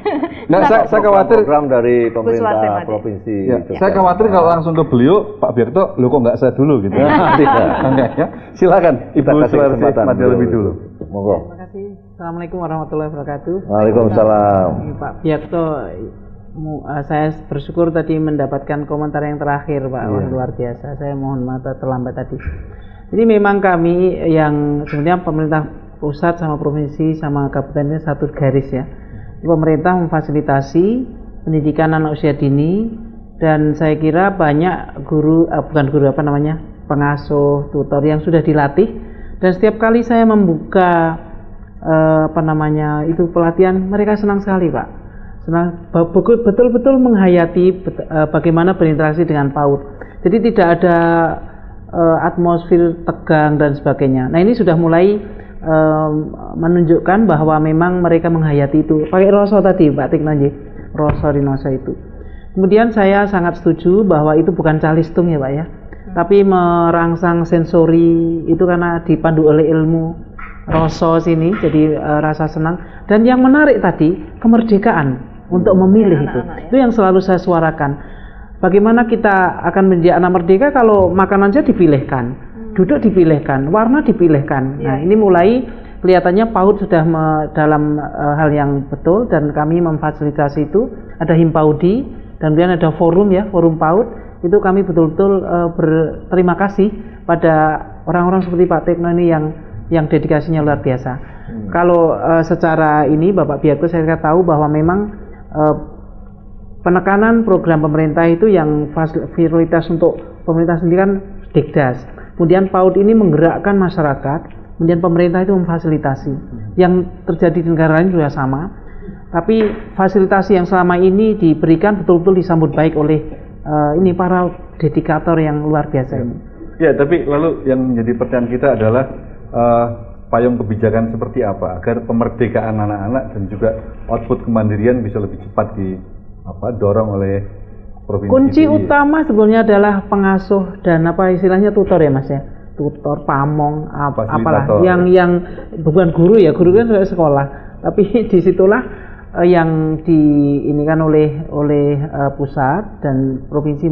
[SPEAKER 3] Nah, saya khawatir
[SPEAKER 4] program dari pemerintah provinsi.
[SPEAKER 3] Saya khawatir kalau langsung ke beliau, Pak Biakto, lo kok nggak saya dulu gitu. Silakan, Ibu Suwarsi Madya lebih dulu.
[SPEAKER 4] monggo.
[SPEAKER 15] Terima kasih. Assalamualaikum warahmatullahi wabarakatuh.
[SPEAKER 4] Waalaikumsalam.
[SPEAKER 15] Pak Biakto, saya bersyukur tadi mendapatkan komentar yang terakhir, Pak. Wah, luar biasa. Saya mohon maaf terlambat tadi. Jadi memang kami yang sebenarnya pemerintah pusat sama provinsi sama kabupaten ini satu garis ya. Pemerintah memfasilitasi pendidikan anak usia dini, dan saya kira banyak guru, pengasuh, tutor yang sudah dilatih, dan setiap kali saya membuka pelatihan, mereka senang sekali, Pak. Senang, betul-betul menghayati bagaimana berinteraksi dengan PAUD. Jadi tidak ada atmosfer tegang dan sebagainya. Nah, ini sudah mulai menunjukkan bahwa memang mereka menghayati itu. Pakai rasa tadi, Pak Tiknanji, rasa rinosa itu. Kemudian saya sangat setuju bahwa itu bukan calistung ya, Pak ya, tapi merangsang sensori itu karena dipandu oleh ilmu rasa sini, jadi rasa senang. Dan yang menarik tadi kemerdekaan untuk memilih itu yang selalu saya suarakan. Bagaimana kita akan menjadi anak merdeka kalau makanannya dipilihkan, duduk dipilihkan, warna dipilihkan. Nah, ini mulai kelihatannya PAUD sudah dalam hal yang betul, dan kami memfasilitasi itu. Ada Himpaudi, dan kemudian ada forum ya, forum PAUD. Itu kami betul-betul berterima kasih pada orang-orang seperti Pak Tekno ini yang dedikasinya luar biasa. Kalau secara ini Bapak Biakto, saya tahu bahwa memang penekanan program pemerintah itu yang prioritas untuk pemerintah sendiri kan Dikdas. Kemudian PAUD ini menggerakkan masyarakat, kemudian pemerintah itu memfasilitasi. Yang terjadi di negara lain juga sama. Tapi fasilitasi yang selama ini diberikan betul-betul disambut baik oleh ini para dedikator yang luar biasa ini.
[SPEAKER 3] Ya, tapi lalu yang menjadi pertanyaan kita adalah payung kebijakan seperti apa agar pemerdekaan anak-anak dan juga output kemandirian bisa lebih cepat dorong oleh provinsi.
[SPEAKER 15] Kunci utama sebenarnya adalah pengasuh dan istilahnya tutor ya, Mas ya. Tutor, pamong, apalah yang bukan guru ya, guru kan sudah sekolah. Tapi disitulah yang diinikan oleh pusat dan provinsi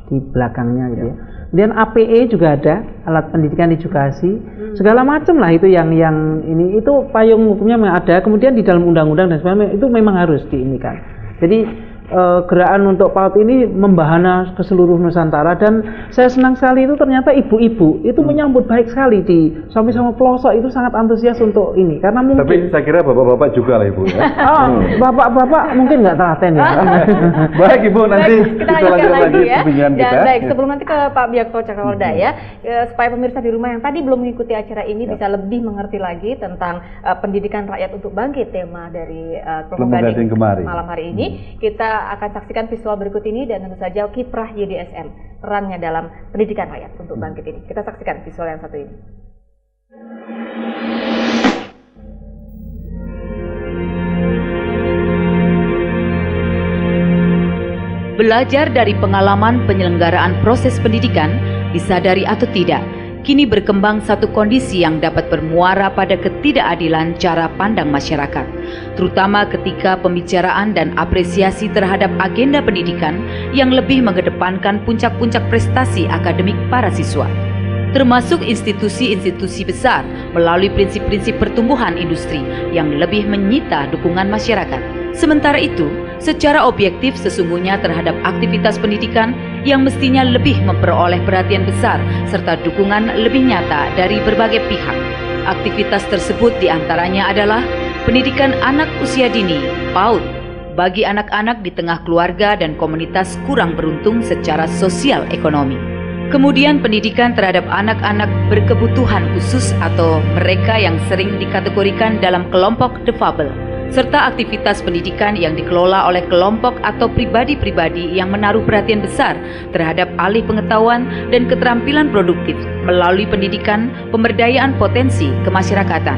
[SPEAKER 15] di belakangnya gitu ya. Kemudian APE juga ada, alat pendidikan edukasi, segala macam lah itu yang ini, itu payung hukumnya memang ada. Kemudian di dalam undang-undang dan sebagainya itu memang harus diinikan. Jadi gerakan untuk PAUD ini membahana ke seluruh Nusantara, dan saya senang sekali itu ternyata ibu-ibu itu menyambut baik sekali sampai sama pelosok itu sangat antusias untuk ini, karena mungkin.
[SPEAKER 3] Tapi saya kira bapak-bapak juga lah Ibu ya.
[SPEAKER 15] Bapak-bapak mungkin nggak telaten ya.
[SPEAKER 3] Baik Ibu, nanti
[SPEAKER 2] kita lanjutkan lagi ya.
[SPEAKER 3] kita.
[SPEAKER 2] Baik, sebelum nanti ke Pak Biakto Cakrawardaya, supaya pemirsa di rumah yang tadi belum mengikuti acara ini bisa lebih mengerti lagi tentang pendidikan rakyat untuk bangkit, tema dari Promogading malam hari ini. Kita akan saksikan visual berikut ini, dan tentu saja kiprah YDSM, perannya dalam pendidikan rakyat untuk bangkit ini. Kita saksikan visual yang satu ini.
[SPEAKER 11] Belajar dari pengalaman penyelenggaraan proses pendidikan, disadari atau tidak, kini berkembang satu kondisi yang dapat bermuara pada ketidakadilan cara pandang masyarakat, terutama ketika pembicaraan dan apresiasi terhadap agenda pendidikan yang lebih mengedepankan puncak-puncak prestasi akademik para siswa, termasuk institusi-institusi besar melalui prinsip-prinsip pertumbuhan industri yang lebih menyita dukungan masyarakat. Sementara itu, secara objektif sesungguhnya terhadap aktivitas pendidikan yang mestinya lebih memperoleh perhatian besar serta dukungan lebih nyata dari berbagai pihak. Aktivitas tersebut diantaranya adalah pendidikan anak usia dini, PAUD, bagi anak-anak di tengah keluarga dan komunitas kurang beruntung secara sosial ekonomi. Kemudian pendidikan terhadap anak-anak berkebutuhan khusus atau mereka yang sering dikategorikan dalam kelompok defabel, serta aktivitas pendidikan yang dikelola oleh kelompok atau pribadi-pribadi yang menaruh perhatian besar terhadap alih pengetahuan dan keterampilan produktif melalui pendidikan pemberdayaan potensi kemasyarakatan.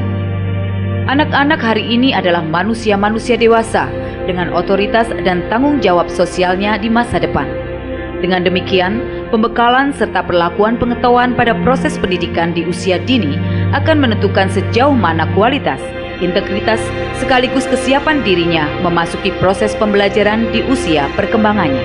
[SPEAKER 11] Anak-anak hari ini adalah manusia-manusia dewasa dengan otoritas dan tanggung jawab sosialnya di masa depan. Dengan demikian, pembekalan serta perlakuan pengetahuan pada proses pendidikan di usia dini akan menentukan sejauh mana kualitas, integritas, sekaligus kesiapan dirinya memasuki proses pembelajaran di usia perkembangannya.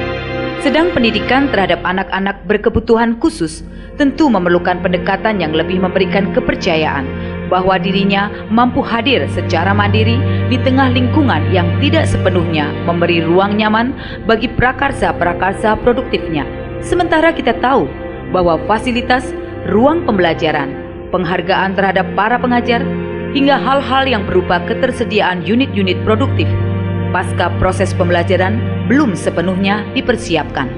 [SPEAKER 11] Sedang pendidikan terhadap anak-anak berkebutuhan khusus tentu memerlukan pendekatan yang lebih memberikan kepercayaan, bahwa dirinya mampu hadir secara mandiri di tengah lingkungan yang tidak sepenuhnya memberi ruang nyaman bagi prakarsa-prakarsa produktifnya. Sementara kita tahu bahwa fasilitas, ruang pembelajaran, penghargaan terhadap para pengajar, hingga hal-hal yang berupa ketersediaan unit-unit produktif pasca proses pembelajaran belum sepenuhnya dipersiapkan.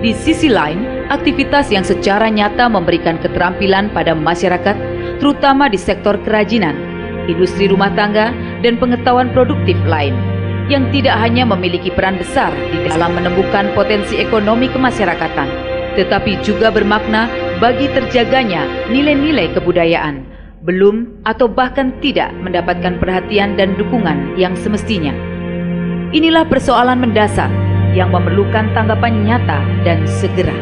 [SPEAKER 11] Di sisi lain, aktivitas yang secara nyata memberikan keterampilan pada masyarakat, terutama di sektor kerajinan, industri rumah tangga, dan pengetahuan produktif lain, yang tidak hanya memiliki peran besar di dalam menumbuhkan potensi ekonomi kemasyarakatan, tetapi juga bermakna bagi terjaganya nilai-nilai kebudayaan, belum atau bahkan tidak mendapatkan perhatian dan dukungan yang semestinya. Inilah persoalan mendasar yang memerlukan tanggapan nyata dan segera.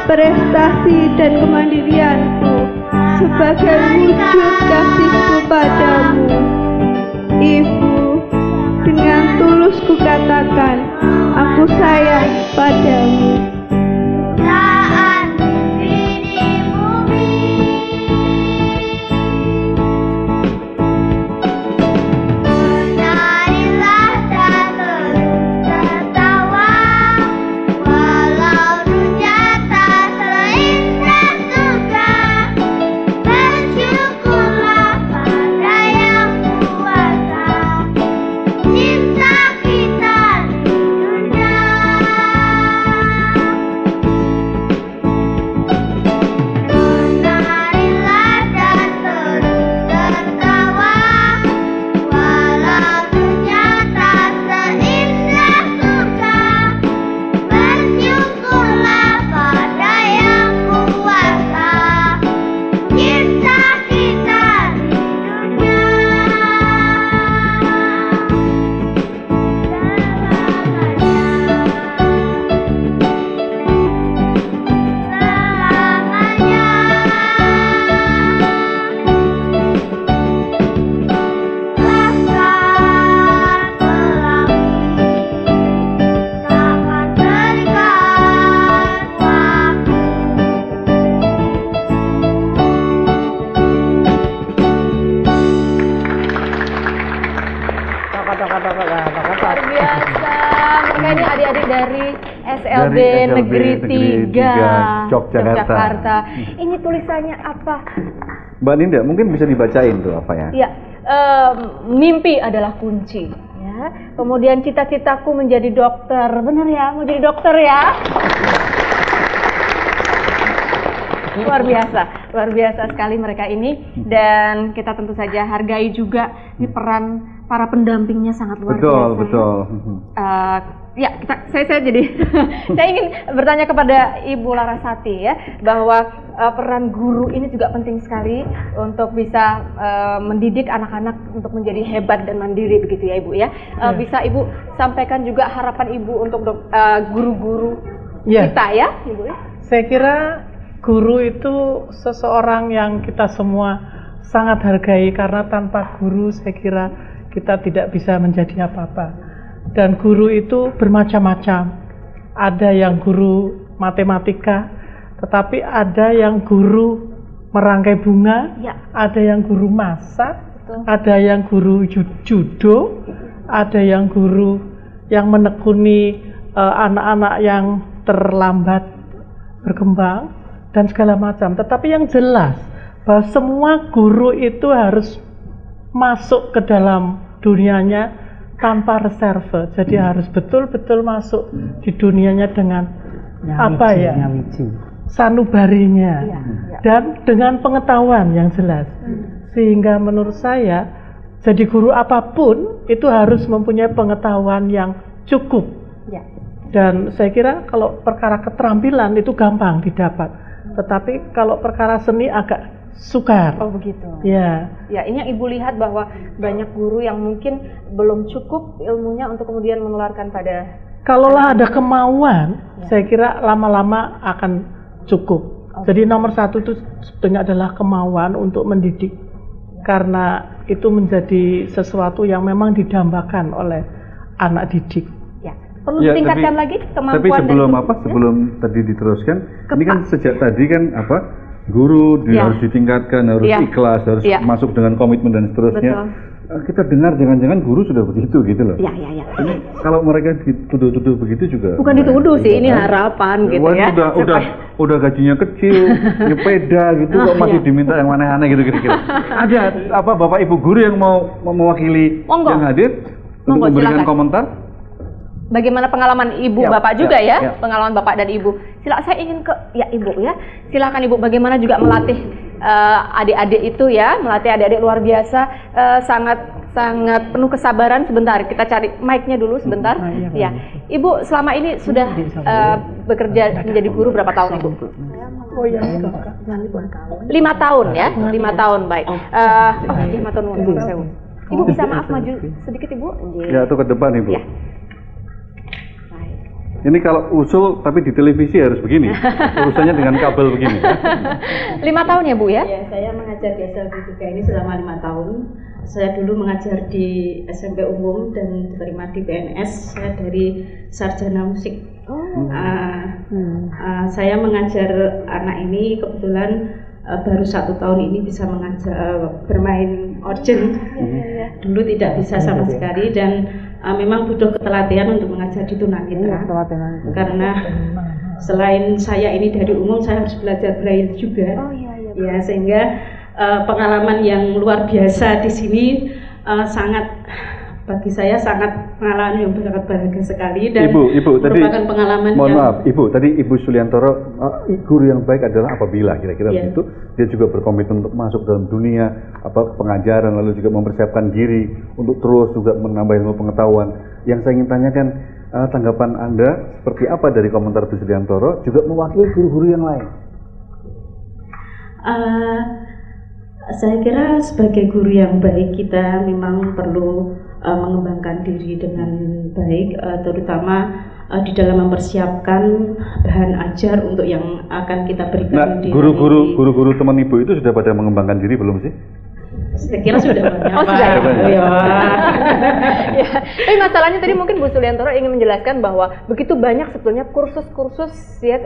[SPEAKER 16] Prestasi dan kemandirianku sebagai wujud kasihku padamu. Ibu, dengan tulus ku katakan, aku sayang padamu.
[SPEAKER 2] SLB Negeri 3
[SPEAKER 3] Yogyakarta.
[SPEAKER 2] Ini tulisannya apa?
[SPEAKER 3] Mbak Ninda, mungkin bisa dibacain tuh apa ya?
[SPEAKER 2] Ya, mimpi adalah kunci. Ya. Kemudian cita-citaku menjadi dokter. Bener ya, mau jadi dokter ya? Luar biasa sekali mereka ini, dan kita tentu saja hargai juga ini peran para pendampingnya sangat luar biasa.
[SPEAKER 3] Betul.
[SPEAKER 2] Ya, saya jadi saya ingin bertanya kepada Ibu Larasati ya, bahwa peran guru ini juga penting sekali untuk bisa mendidik anak-anak untuk menjadi hebat dan mandiri begitu ya Ibu ya. Bisa Ibu sampaikan juga harapan Ibu untuk guru-guru kita ya Ibu ya.
[SPEAKER 10] Saya kira guru itu seseorang yang kita semua sangat hargai, karena tanpa guru saya kira kita tidak bisa menjadi apa-apa. Dan guru itu bermacam-macam. Ada yang guru matematika, tetapi ada yang guru merangkai bunga, ada yang guru masak, ada yang guru judo, ada yang guru yang menekuni anak-anak yang terlambat berkembang, dan segala macam. Tetapi yang jelas bahwa semua guru itu harus masuk ke dalam dunianya tanpa reserve. Jadi harus betul-betul masuk di dunianya dengan sanubarinya dan dengan pengetahuan yang jelas. Sehingga menurut saya jadi guru apapun itu harus mempunyai pengetahuan yang cukup. Dan saya kira kalau perkara keterampilan itu gampang didapat. Tetapi kalau perkara seni agak sukar.
[SPEAKER 2] Oh begitu.
[SPEAKER 10] Ya.
[SPEAKER 2] Ya, ini yang Ibu lihat bahwa banyak guru yang mungkin belum cukup ilmunya untuk kemudian menularkan pada.
[SPEAKER 10] Kalaulah ada kemauan, saya kira lama-lama akan cukup. Jadi nomor satu itu sebetulnya adalah kemauan untuk mendidik, karena itu menjadi sesuatu yang memang didambakan oleh anak didik.
[SPEAKER 2] Perlu ditingkatkan lagi kemampuan.
[SPEAKER 3] Tapi sebelum tadi diteruskan, ini kan sejak tadi kan guru harus ditingkatkan, harus ikhlas, harus masuk dengan komitmen dan seterusnya. Kita dengar jangan-jangan guru sudah begitu gitu loh. Ini kalau mereka dituduh-tuduh begitu juga.
[SPEAKER 2] Bukan dituduh sih, ini harapan gitu ya.
[SPEAKER 3] Udah gajinya kecil, nyepeda gitu kok masih diminta yang aneh-aneh gitu kira-kira. Ada Bapak Ibu guru yang mau mewakili yang hadir untuk memberikan komentar?
[SPEAKER 2] Bagaimana pengalaman Ibu Bapak juga ya, pengalaman Bapak dan Ibu. Saya ingin ke Ibu ya. Silakan Ibu, bagaimana juga melatih adik-adik itu ya, melatih adik-adik luar biasa, sangat penuh kesabaran. Sebentar, kita cari mic-nya dulu sebentar. Ya, Ibu selama ini sudah bekerja menjadi guru berapa tahun Ibu? 5 tahun ya, 5 tahun baik. 5 tahun. Ibu bisa maaf maju sedikit Ibu?
[SPEAKER 3] Ya, itu ke depan Ibu. Ini kalau usul tapi di televisi harus begini, urusannya dengan kabel begini.
[SPEAKER 2] 5 tahun ya Bu ya?
[SPEAKER 17] Ya, saya mengajar di SLB 3 ini selama 5 tahun. Saya dulu mengajar di SMP umum dan diterima di PNS. Saya dari sarjana musik. Saya mengajar anak ini kebetulan baru 1 tahun ini bisa mengajar bermain organ. Dulu tidak bisa sama sekali, dan memang butuh ketelitian untuk mengajar di tunanetra. Karena selain saya ini dari umum, saya harus belajar braille juga. Ya, sehingga pengalaman yang luar biasa di sini bagi saya sangat pengalaman yang sangat berharga sekali, dan
[SPEAKER 3] Ibu tadi
[SPEAKER 17] pengalaman
[SPEAKER 3] mohon maaf Ibu, tadi Ibu Suliantoro, guru yang baik adalah apabila kira-kira begitu dia juga berkomitmen untuk masuk dalam dunia pengajaran, lalu juga mempersiapkan diri untuk terus juga menambah ilmu pengetahuan. Yang saya ingin tanyakan, tanggapan Anda seperti apa dari komentar Bu Suliantoro juga mewakili guru-guru yang lain?
[SPEAKER 17] Saya kira sebagai guru yang baik kita memang perlu mengembangkan diri dengan baik, terutama di dalam mempersiapkan bahan ajar untuk yang akan kita berikan.
[SPEAKER 3] Nah, guru-guru teman Ibu itu sudah pada mengembangkan diri belum sih?
[SPEAKER 17] Saya kira sudah banyak.
[SPEAKER 2] Tapi masalahnya tadi mungkin Bu Suliantoro ingin menjelaskan bahwa begitu banyak sebetulnya kursus-kursus ya,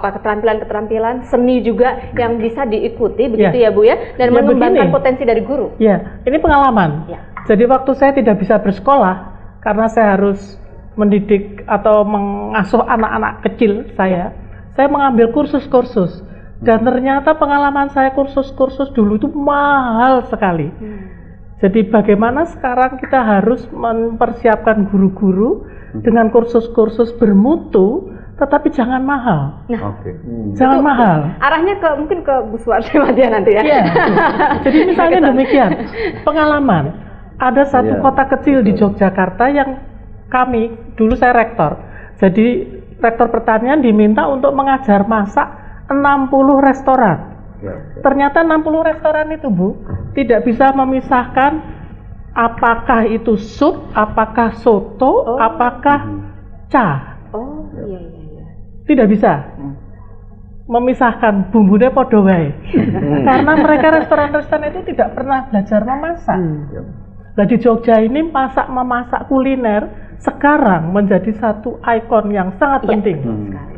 [SPEAKER 2] keterampilan-keterampilan seni juga yang bisa diikuti begitu ya Bu ya, dan mengembangkan potensi dari guru.
[SPEAKER 10] Ya, ini pengalaman. Jadi waktu saya tidak bisa bersekolah karena saya harus mendidik atau mengasuh anak-anak kecil saya mengambil kursus-kursus. Dan ternyata pengalaman saya kursus-kursus dulu itu mahal sekali. Jadi bagaimana sekarang kita harus mempersiapkan guru-guru dengan kursus-kursus bermutu, tetapi jangan mahal. Jangan mahal.
[SPEAKER 2] Arahnya mungkin ke Bu Suwarsi nanti ya.
[SPEAKER 10] Iya. Jadi misalnya demikian, pengalaman. Ada satu kota kecil di Yogyakarta yang dulu saya rektor. Jadi rektor pertanian diminta untuk mengajar masak 60 restoran. Ternyata 60 restoran itu, Bu, tidak bisa memisahkan apakah itu sup, apakah soto, apakah ca. Tidak bisa memisahkan bumbunya podo wae. Karena mereka restoran-restoran itu tidak pernah belajar memasak. Nah, di Jogja ini memasak kuliner sekarang menjadi satu ikon yang sangat penting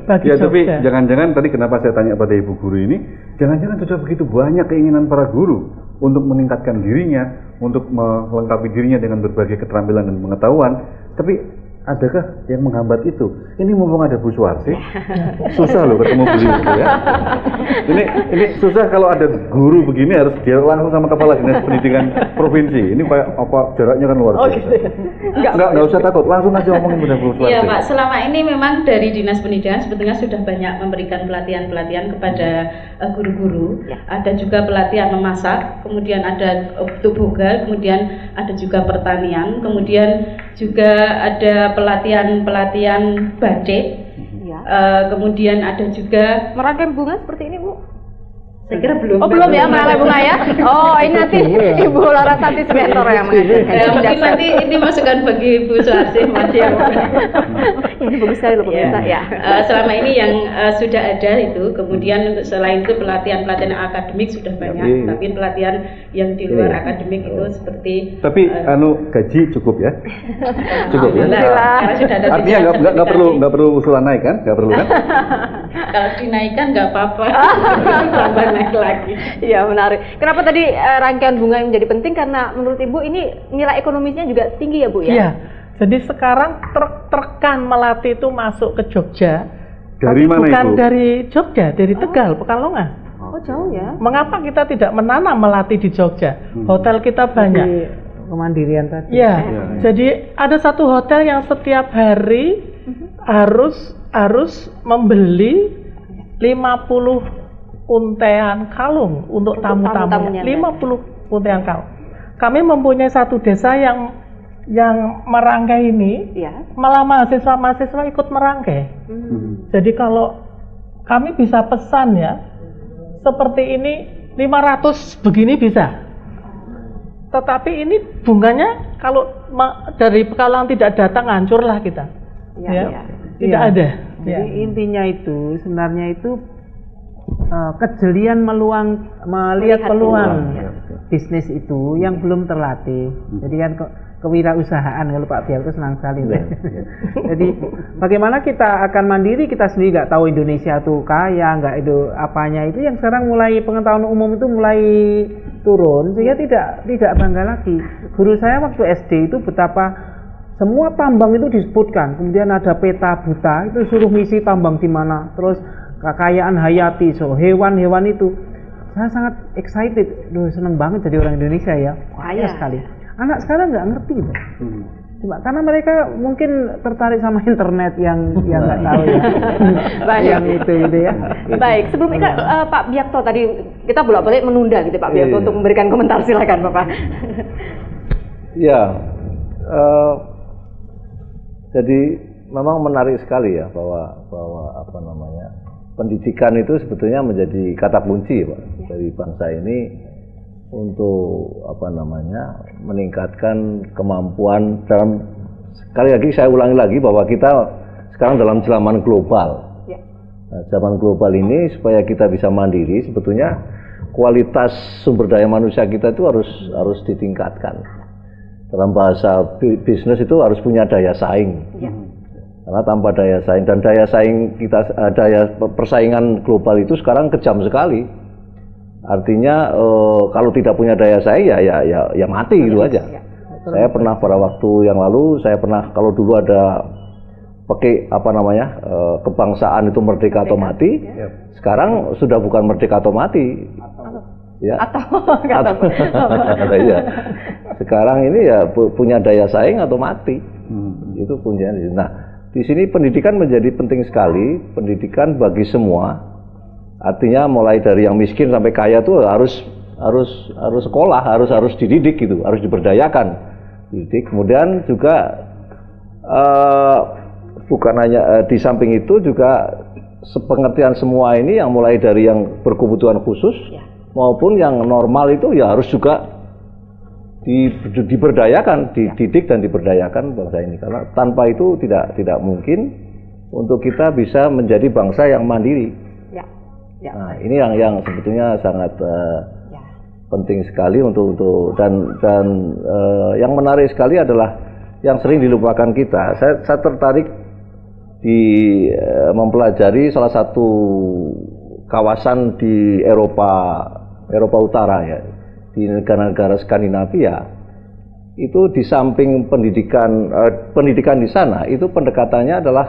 [SPEAKER 10] bagi Jogja.
[SPEAKER 3] Tapi jangan-jangan tadi kenapa saya tanya pada Ibu Guru ini, jangan-jangan sudah begitu banyak keinginan para guru untuk meningkatkan dirinya, untuk melengkapi dirinya dengan berbagai keterampilan dan pengetahuan, tapi adakah yang menghambat itu? Ini mumpung ada Bu Suwarsi, susah loh ketemu beliau itu ya. Ini susah kalau ada guru begini harus dia langsung sama kepala dinas pendidikan provinsi. Ini kayak apa jaraknya kan luar biasa. Nggak usah takut, langsung aja ngomongin pada Bu Suwarsi.
[SPEAKER 17] Iya Pak, selama ini memang dari dinas pendidikan sebetulnya sudah banyak memberikan pelatihan-pelatihan kepada guru-guru. Ada juga pelatihan memasak, kemudian ada tuboga, kemudian ada juga pertanian, kemudian juga ada pelatihan batik, kemudian ada juga
[SPEAKER 2] merangkai bunga seperti ini, Bu.
[SPEAKER 17] Saya kira belum.
[SPEAKER 2] Oh belum ya merangkai bunga ya? Oh ini nanti Ibu Larasati Sumentor yang mengajarkan.
[SPEAKER 17] Mungkin nanti ini masukan bagi Bu Suwarsi yang
[SPEAKER 2] ini bagus sekali loh pemirsa ya.
[SPEAKER 17] Selama ini yang sudah ada itu, kemudian selain itu pelatihan-pelatihan akademik sudah banyak, tapi pelatihan yang di luar akademik itu seperti.
[SPEAKER 3] Tapi gaji cukup ya? Cukup ya?
[SPEAKER 17] Karena sudah ada.
[SPEAKER 3] Artinya nggak perlu usulan naik kan? Nggak perlu kan?
[SPEAKER 17] Kalau dinaikkan nggak apa-apa. Tambah naik lagi.
[SPEAKER 2] Iya menarik. Kenapa tadi rangkaian bunga yang menjadi penting? Karena menurut Ibu ini nilai ekonomisnya juga tinggi ya Bu ya?
[SPEAKER 10] Iya. Jadi sekarang truk-trukan melati itu masuk ke Jogja.
[SPEAKER 3] Dari mana
[SPEAKER 10] bukan
[SPEAKER 3] itu?
[SPEAKER 10] Dari Jogja, dari Tegal, Pekalongan.
[SPEAKER 2] Oh jauh ya?
[SPEAKER 10] Mengapa kita tidak menanam melati di Jogja? Hotel kita banyak.
[SPEAKER 15] Jadi, kemandirian tadi.
[SPEAKER 10] Ya. Jadi ada satu hotel yang setiap hari harus membeli 50 untean kalung untuk tamu-tamunya. 50 untean kalung. Kami mempunyai satu desa yang merangkai ini, malah mahasiswa-mahasiswa ikut merangkai. Jadi kalau kami bisa pesan ya, seperti ini 500 begini bisa. Tetapi ini bunganya kalau dari Pekalongan tidak datang hancurlah kita. Tidak ada.
[SPEAKER 15] Jadi intinya itu sebenarnya itu kejelian melihat peluang bisnis itu yang belum terlatih. Jadi kan kewirausahaan, kalau Pak Biar itu senang sekali. Jadi bagaimana kita akan mandiri, kita sendiri nggak tahu Indonesia tuh kaya, nggak itu apanya, itu yang sekarang mulai pengetahuan umum itu mulai turun, sehingga tidak bangga lagi. Guru saya waktu SD itu betapa semua tambang itu disebutkan, kemudian ada peta buta, itu suruh misi tambang di mana, terus kekayaan hayati, hewan-hewan itu. Saya sangat excited, seneng banget jadi orang Indonesia ya, kaya sekali. Anak sekarang nggak ngerti, cuma karena mereka mungkin tertarik sama internet yang nggak tahu ya, yang itu ya.
[SPEAKER 2] Baik, sebelum itu Pak Biakto tadi kita bolak-balik menunda gitu Pak Biakto untuk memberikan komentar, silakan Bapak.
[SPEAKER 4] Ya, jadi memang menarik sekali ya bahwa apa namanya, pendidikan itu sebetulnya menjadi kata kunci Pak dari bangsa ini untuk apa namanya, meningkatkan kemampuan dalam, sekali lagi saya ulangi lagi bahwa kita sekarang dalam zaman global. Nah, zaman global ini supaya kita bisa mandiri, sebetulnya kualitas sumber daya manusia kita itu harus ditingkatkan. Dalam bahasa bisnis itu harus punya daya saing. Karena tanpa daya saing, dan daya saing kita, daya persaingan global itu sekarang kejam sekali. Artinya kalau tidak punya daya saing ya mati gitu aja. Saya pernah pada waktu yang lalu, saya pernah, kalau dulu ada pakai kebangsaan itu merdeka atau mati. Sekarang sudah bukan merdeka atau mati. Ya. Iya. Sekarang ini ya punya daya saing atau mati. Itu kuncinya. Nah, di sini pendidikan menjadi penting sekali. Pendidikan bagi semua. Artinya mulai dari yang miskin sampai kaya tuh harus sekolah, harus dididik gitu, harus diberdayakan. Dididik. Kemudian juga bukan hanya di samping itu juga sepengertian semua ini yang mulai dari yang berkebutuhan khusus maupun yang normal itu ya harus juga diberdayakan, dididik dan diberdayakan bangsa ini, karena tanpa itu tidak mungkin untuk kita bisa menjadi bangsa yang mandiri. Nah, ini yang sebetulnya sangat penting sekali untuk dan yang menarik sekali adalah yang sering dilupakan kita. Saya tertarik di mempelajari salah satu kawasan di Eropa Utara ya, di negara-negara Skandinavia. Itu di samping pendidikan di sana itu pendekatannya adalah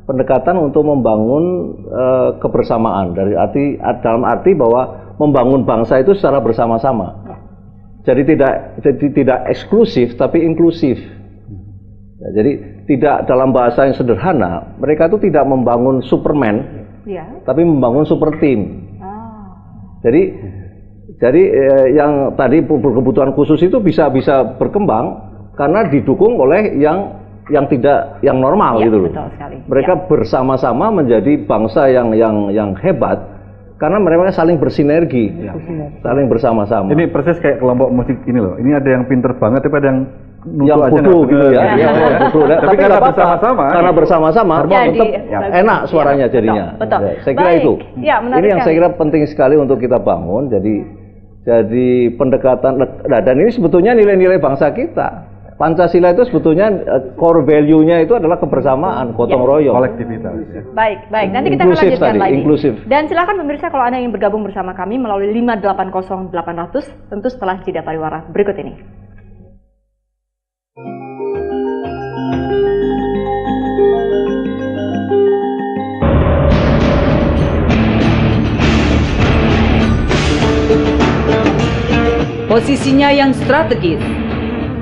[SPEAKER 4] pendekatan untuk membangun kebersamaan, dalam arti bahwa membangun bangsa itu secara bersama-sama. Jadi tidak eksklusif tapi inklusif. Ya, jadi tidak, dalam bahasa yang sederhana, mereka itu tidak membangun Superman, tapi membangun super team. Jadi yang tadi berkebutuhan khusus itu bisa berkembang karena didukung oleh yang normal gitu loh. Mereka bersama-sama menjadi bangsa yang hebat karena mereka saling bersinergi, saling bersama-sama.
[SPEAKER 3] Ini persis kayak kelompok musik ini loh. Ini ada yang pinter banget, tapi ada yang
[SPEAKER 4] bodoh gitu ya. Tapi karena bersama-sama tetap enak suaranya jadinya.
[SPEAKER 2] Betul.
[SPEAKER 4] Saya kira itu. Ini yang saya kira penting sekali untuk kita bangun. Jadi pendekatan, dan ini sebetulnya nilai-nilai bangsa kita. Pancasila itu sebetulnya core value-nya itu adalah kebersamaan, gotong royong,
[SPEAKER 3] kolektivitas.
[SPEAKER 2] Baik. Nanti kita akan lanjutkan lagi.
[SPEAKER 4] Inklusif.
[SPEAKER 2] Dan silakan pemirsa kalau Anda ingin bergabung bersama kami melalui 580-800 tentu setelah jeda pariwara berikut ini.
[SPEAKER 11] Posisinya yang strategis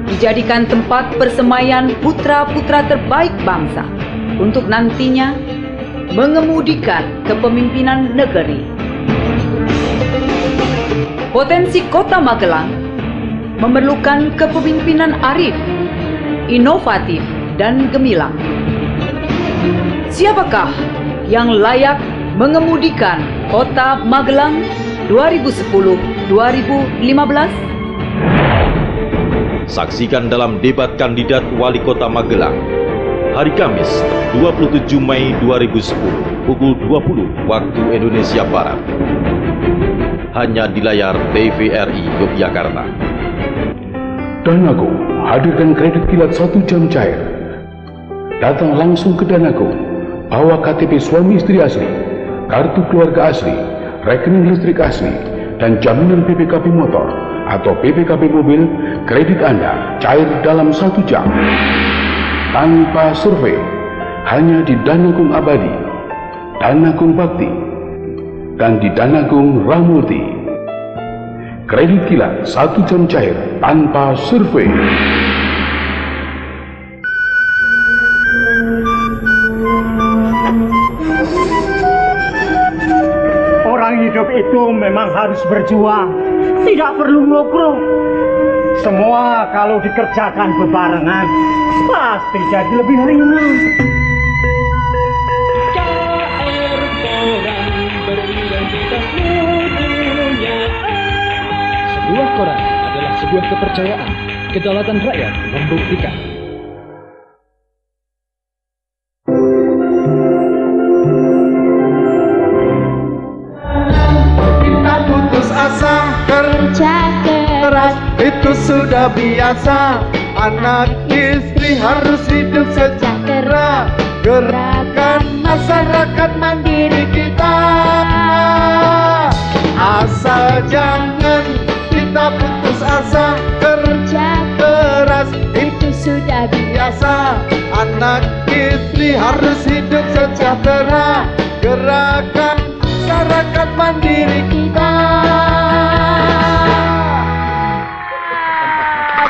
[SPEAKER 11] dijadikan tempat persemaian putra-putra terbaik bangsa untuk nantinya mengemudikan kepemimpinan negeri. Potensi Kota Magelang memerlukan kepemimpinan arif, inovatif, dan gemilang. Siapakah yang layak mengemudikan Kota Magelang 2010-2015?
[SPEAKER 18] Saksikan dalam debat kandidat Wali Kota Magelang hari Kamis 27 Mei 2010 pukul 20 waktu Indonesia Barat hanya di layar TVRI Yogyakarta.
[SPEAKER 19] Danago hadirkan kredit kilat 1 jam cair. Datang langsung ke Danago, bawa KTP suami istri asli, kartu keluarga asli, rekening listrik asli, dan jaminan PPKB motor atau PPKB mobil. Kredit Anda cair dalam 1 jam tanpa survei, hanya di Danagung Abadi, Danagung Bakti, dan di Danagung Ramurti. Kredit kilat 1 jam cair tanpa survei.
[SPEAKER 20] Orang hidup itu memang harus berjuang, tidak perlu ngobrol. Semua kalau dikerjakan bebarengan pasti jadi lebih ringan.
[SPEAKER 21] Sebuah koran adalah sebuah kepercayaan. Kedaulatan rakyat membuktikan.
[SPEAKER 1] Kita putus asa, kerja keras itu sudah biasa. Anak istri harus hidup sejahtera. Gerakan masyarakat mandiri kita. Asal jangan kita putus asa, kerja keras itu sudah biasa. Anak istri istri harus hidup sejahtera. Gerakan masyarakat mandiri kita.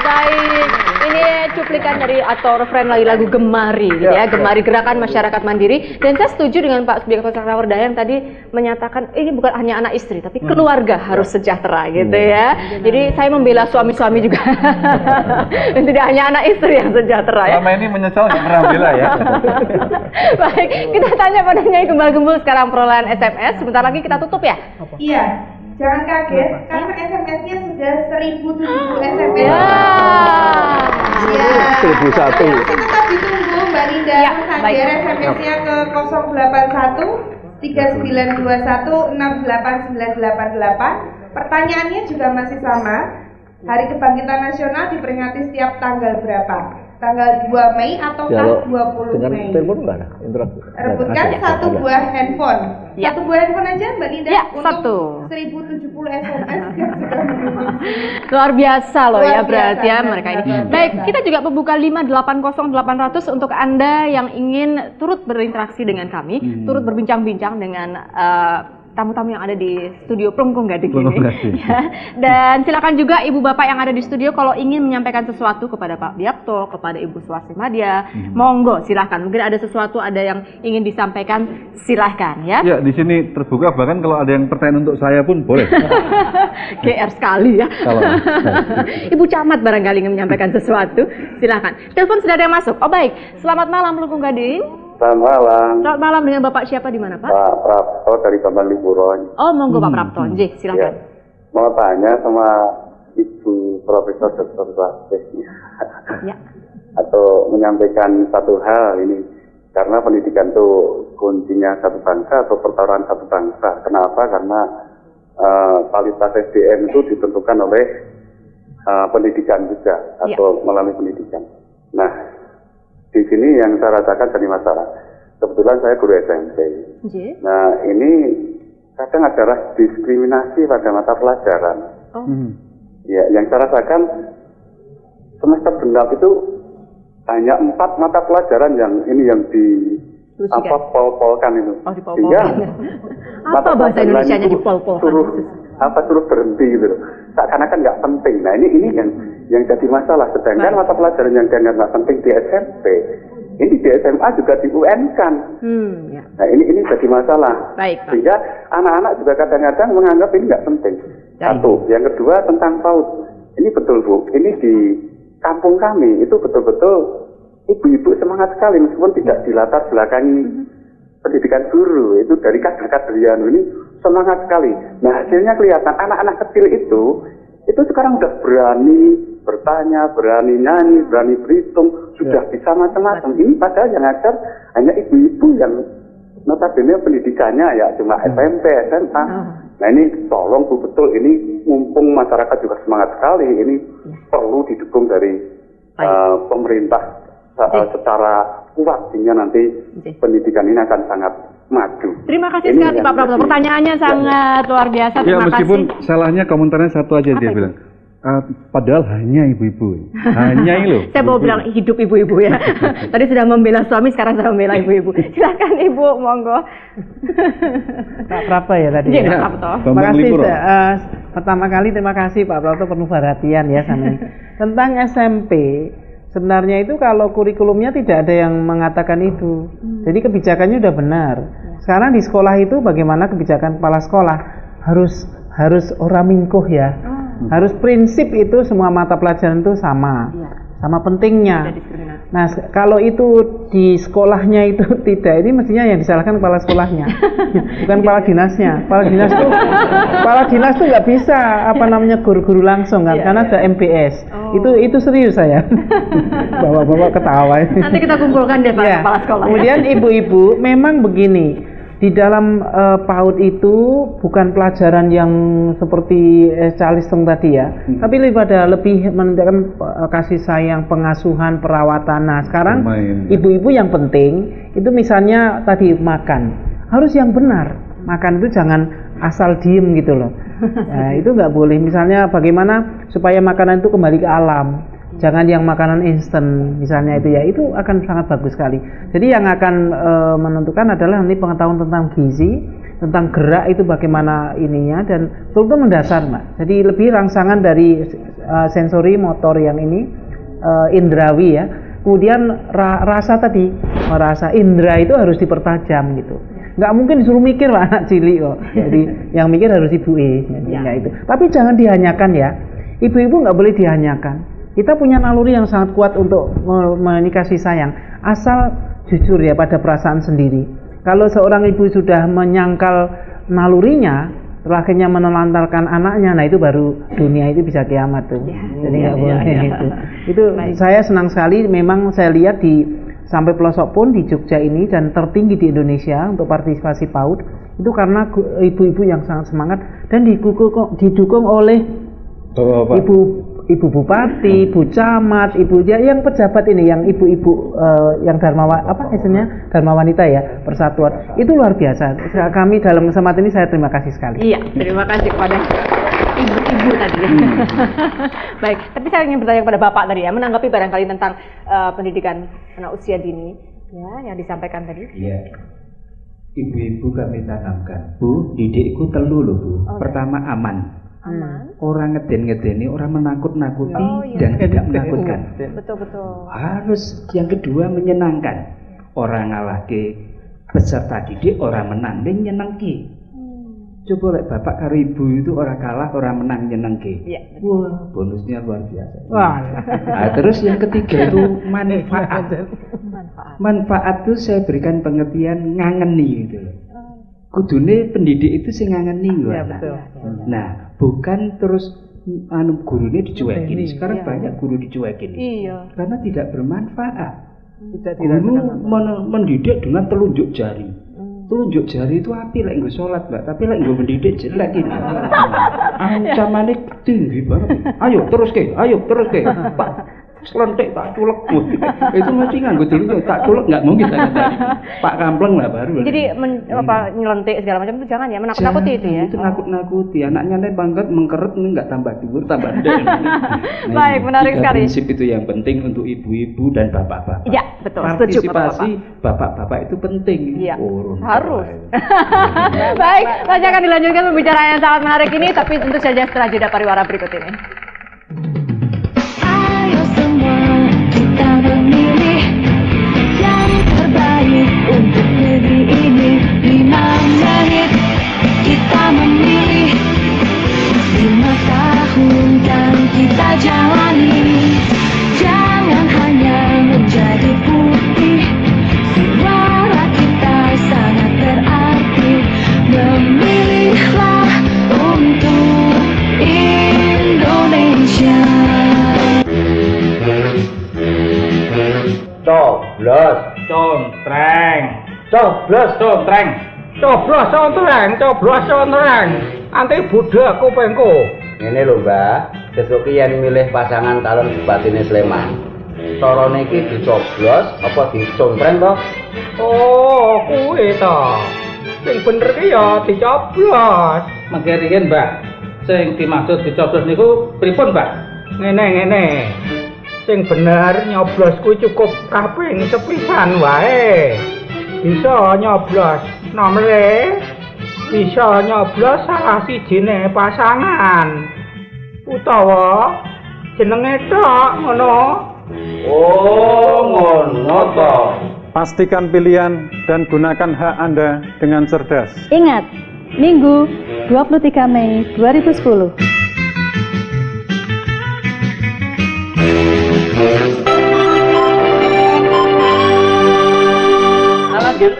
[SPEAKER 2] Baik, ini cuplikan dari atau referen lagi lagu Gemari gitu ya, Gemari Gerakan Masyarakat Mandiri. Dan saya setuju dengan Pak Subiakto Cakrawardaya yang tadi menyatakan ini bukan hanya anak istri tapi keluarga harus sejahtera gitu ya. Jadi saya membela suami-suami juga. Dan tidak hanya anak istri yang sejahtera ya.
[SPEAKER 3] Selama ini menyesal nggak pernah bela ya.
[SPEAKER 2] Baik, kita tanya pada Nyai Gembal-Gembul sekarang perolehan SMS. Sebentar lagi kita tutup ya.
[SPEAKER 5] Iya. Jangan kaget, karena SMS-nya sudah 1070 SMS.
[SPEAKER 4] Iya. 1001.
[SPEAKER 5] Tetap ditunggu Mbak Linda, Sanggar SMS-nya ke 081 3921 68988. Pertanyaannya juga masih sama. Hari Kebangkitan Nasional diperingati setiap tanggal berapa? Tanggal 2 Mei atau 20 Mei?
[SPEAKER 4] Telepon enggak ada interaksi.
[SPEAKER 5] Rebutkan satu buah handphone. Satu buah handphone aja Mbak Linda
[SPEAKER 2] satu.
[SPEAKER 5] untuk 1070 SMS yang sudah
[SPEAKER 2] Luar biasa loh ya berarti ya
[SPEAKER 5] biasa,
[SPEAKER 2] mereka ini. Baik, kita juga membuka 5800800 untuk Anda yang ingin turut berinteraksi dengan kami, turut berbincang-bincang dengan tamu-tamu yang ada di studio Plengkung Gading ini. Ya. Dan silakan juga ibu bapak yang ada di studio kalau ingin menyampaikan sesuatu kepada Pak Biakto, kepada Ibu Suwarsi Madya, monggo silakan. Mungkin ada sesuatu, ada yang ingin disampaikan, silahkan ya.
[SPEAKER 3] Ya, di sini terbuka, bahkan kalau ada yang pertanyaan untuk saya pun boleh.
[SPEAKER 2] GR sekali ya. Ibu Camat barangkali ingin menyampaikan sesuatu, silahkan. Telepon sudah ada yang masuk. Oh baik, selamat malam Plengkung Gading.
[SPEAKER 7] Selamat malam.
[SPEAKER 2] Selamat malam, dengan Bapak siapa di mana Pak?
[SPEAKER 7] Pak Prapto dari Bambang Liburon.
[SPEAKER 2] Oh monggo Pak Prapto, silakan.
[SPEAKER 7] Ya. Mau tanya sama Ibu Profesor Dr. Suwarsi.
[SPEAKER 2] Ya.
[SPEAKER 7] Atau menyampaikan satu hal ini, karena pendidikan itu kuncinya satu bangsa atau pertaruhan satu bangsa. Kenapa? Karena kualitas SDM itu ditentukan oleh pendidikan juga atau melalui pendidikan. Nah, di sini yang saya rasakan dari masalah, kebetulan saya guru SMP. Nah, ini kadang ada diskriminasi pada mata pelajaran. Ya, yang saya rasakan semester genap itu hanya 4 mata pelajaran yang ini yang di pol-polkan itu. Sehingga
[SPEAKER 2] apa bahasa Indonesianya di pol-polkan?
[SPEAKER 7] Suruh berhenti gitu loh. Seakan-akan nggak penting. Nah ini yang jadi masalah. Sedangkan mata pelajaran yang dianggap nggak penting di SMP, ini di SMA juga di UN kan. Nah ini jadi masalah. Sehingga anak-anak juga kadang-kadang menganggap ini nggak penting. Satu. Yang kedua tentang PAUD. Ini betul Bu. Ini di kampung kami itu betul-betul ibu-ibu semangat sekali meskipun tidak dilatar belakangi pendidikan guru, itu dari kader-kaderian ini semangat sekali. Nah hasilnya kelihatan anak-anak kecil itu sekarang udah berani bertanya, berani nyanyi, berani berhitung, sudah bisa macam-macam. Ini padahal yang ngajar hanya ibu-ibu yang notabene pendidikannya ya cuma SMP, SMA. Nah ini tolong Bu, betul ini mumpung masyarakat juga semangat sekali, ini perlu didukung dari pemerintah secara kuat sehingga nanti pendidikan ini akan sangat maju.
[SPEAKER 2] Terima kasih sekali Pak Prapto. Pertanyaannya sangat luar biasa.
[SPEAKER 3] Ya meskipun salahnya komentarnya satu aja dia bilang. Padahal hanya ibu-ibu. Hanya itu loh.
[SPEAKER 2] Saya mau bilang hidup ibu-ibu ya. Tadi sudah membela suami, sekarang saya membela ibu-ibu. Silakan Ibu, monggo.
[SPEAKER 15] Pak Prapto ya tadi.
[SPEAKER 2] Iya, Pak Prapto.
[SPEAKER 15] Terima kasih. Pertama kali terima kasih Pak Prapto penuh perhatian ya sama ini. Tentang SMP, sebenarnya itu kalau kurikulumnya tidak ada yang mengatakan itu. Jadi kebijakannya udah benar. Sekarang di sekolah itu bagaimana kebijakan kepala sekolah harus ora mingkuh ya. Harus prinsip itu semua mata pelajaran itu sama. Sama pentingnya. Nah, kalau itu di sekolahnya itu tidak, ini mestinya yang disalahkan kepala sekolahnya. Bukan kepala dinasnya. Kepala dinas tuh nggak bisa guru-guru langsung kan, karena ada MPS. Itu serius saya. Bapak-bapak ketawa.
[SPEAKER 2] Nanti kita kumpulkan deh Pak kepala sekolah.
[SPEAKER 15] Kemudian ibu-ibu memang begini. Di dalam PAUD itu bukan pelajaran yang seperti calistung tadi ya, tapi lebih menunjukkan kasih sayang, pengasuhan, perawatan. Nah sekarang ibu-ibu yang penting itu misalnya tadi makan harus yang benar. Makan itu jangan asal diem gitu loh. Nah, itu nggak boleh. Misalnya bagaimana supaya makanan itu kembali ke alam. Jangan yang makanan instan misalnya itu ya, itu akan sangat bagus sekali. Jadi yang akan menentukan adalah nanti pengetahuan tentang gizi, tentang gerak itu bagaimana ininya, dan betul-betul mendasar Mbak. Jadi lebih rangsangan dari sensori motor yang ini indrawi ya. Kemudian rasa tadi, merasa indra itu harus dipertajam gitu. Nggak mungkin disuruh mikir Pak, anak cilik kok. Jadi yang mikir harus ibu itu. Tapi jangan dihanyakan ya. Ibu-ibu nggak boleh dihanyakan. Kita punya naluri yang sangat kuat untuk kasih sayang, asal jujur ya pada perasaan sendiri. Kalau seorang ibu sudah menyangkal nalurinya, akhirnya menelantarkan anaknya, nah itu baru dunia itu bisa kiamat tuh. Jadi nggak boleh itu. Itu saya senang sekali, memang saya lihat di sampai pelosok pun di Jogja ini dan tertinggi di Indonesia untuk partisipasi PAUD itu karena ibu-ibu yang sangat semangat dan didukung oleh ibu bupati, ibu camat, ibu yang pejabat ini, yang ibu-ibu yang dharma wanita ya, persatuan itu luar biasa. Kami dalam kesempatan ini saya terima kasih sekali.
[SPEAKER 2] Iya, terima kasih kepada ibu-ibu tadi. Baik, tapi saya ingin bertanya kepada Bapak tadi ya, menanggapi barangkali tentang pendidikan anak usia dini ya yang disampaikan tadi. Iya.
[SPEAKER 14] Ibu-ibu kami tanamkan, Bu, didikku telu loh Bu. Pertama aman. Orang ngeden-ngedeni, orang menakut-nakuti dan tidak menakutkan.
[SPEAKER 2] Betul.
[SPEAKER 14] Harus yang kedua menyenangkan. Orang ngalahke peserta didik, orang menang dan nyenengke. Coba lihat bapak karo ibu itu orang kalah, orang menang nyenengke. Wah, bonusnya luar biasa. Nah, terus yang ketiga itu manfaat. Manfaat itu saya berikan pengertian ngangeni gitu. Kudune pendidik itu sing ngangeni ya, betul. Nah, bukan terus gurunya dicuekin. Sekarang banyak guru dicuekin. Karena tidak bermanfaat. Guru mendidik dengan telunjuk jari. Telunjuk jari itu api lek nggo salat, Mbak, tapi lek nggo mendidik jelek ini. Ancamannya tinggi banget. Ayo terus ke, Pak. Selentik tak culek. Itu mesti nganggo dulu tak culek nggak mungkin tadi. Pak Kampleng lah baru.
[SPEAKER 2] Jadi nyelentik segala macam itu jangan ya, menakut-nakuti itu ya.
[SPEAKER 14] Itu nakut-nakuti, anaknya nih bangket mengkeret nih nggak tambah dhuwur tambah ndek.
[SPEAKER 2] Baik, menarik sekali.
[SPEAKER 14] Prinsip itu yang penting untuk ibu-ibu dan bapak-bapak.
[SPEAKER 2] Iya, betul. Setuju
[SPEAKER 14] Partisipasi bapak-bapak itu penting.
[SPEAKER 2] Iya. Harus. Baik, saya akan dilanjutkan pembicaraan yang sangat menarik ini, tapi tentu saja setelah jeda pariwara berikut ini.
[SPEAKER 12] Kita memilih yang terbaik untuk negeri ini. 5 menit kita memilih, 5 tahun dan kita jalani. Jangan hanya menjadi putih, suara kita sangat berarti. Memilihlah untuk Indonesia.
[SPEAKER 6] Coblos, contreng, coblos, contreng, coblos, contreng, anti budak kupengku.
[SPEAKER 8] Ini lho Mbak, sesuk yen milih pasangan calon bupatine Sleman. Carane iki dicoblos apa dicontreng to?
[SPEAKER 6] Oh, kuwi to. Sing bener ki ya dicoblos. Mangke riyen, Mbak. Sing dimaksud dicoblos niku pripun, Mbak? Ngene. Sing bener nyoblos kuwi cukup kaping sepisan wae. Bisa nyoblos nomere, bisa nyoblos salah sijine pasangan. Utawa jenenge tok ngono.
[SPEAKER 8] Oh, ngono to.
[SPEAKER 3] Pastikan pilihan dan gunakan hak Anda dengan cerdas.
[SPEAKER 9] Ingat, Minggu 23 Mei 2010.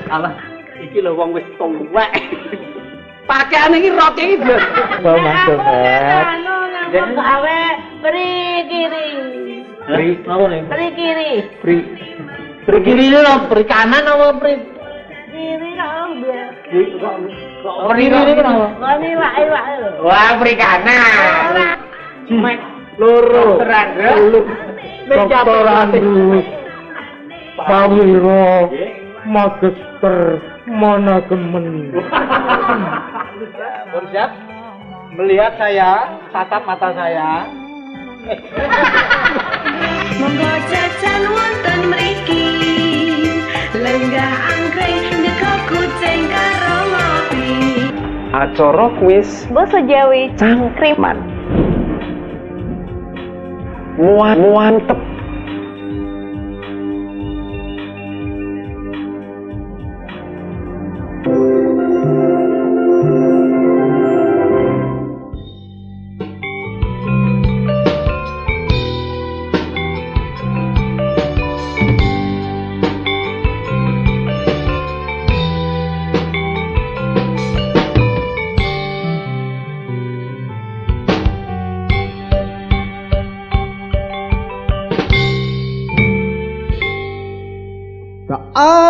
[SPEAKER 6] Alah, iki lho wong wis tuwek. Pakaian iki rok iki blas.
[SPEAKER 8] Oh, masuk,
[SPEAKER 12] Jangan gawe beri kiri.
[SPEAKER 6] Beri apa nih?
[SPEAKER 12] Beri kiri.
[SPEAKER 6] Beri kiri ini lho, beri kanan apa beri?
[SPEAKER 12] Kiri dong biar.
[SPEAKER 6] Beri kiri kenapa?
[SPEAKER 12] Kami wae.
[SPEAKER 6] Wah, beri kanan. Mek loro. Dokter Andrus. Pawiro. Magister manajemen. Siap? Melihat saya, tatap mata saya.
[SPEAKER 12] monggo jajan wonten mriki. Lenggah anggrek ndeka kucing karo ngopi.
[SPEAKER 13] Acara kuis
[SPEAKER 12] Basa Jawi
[SPEAKER 13] cangkriman. Muantep.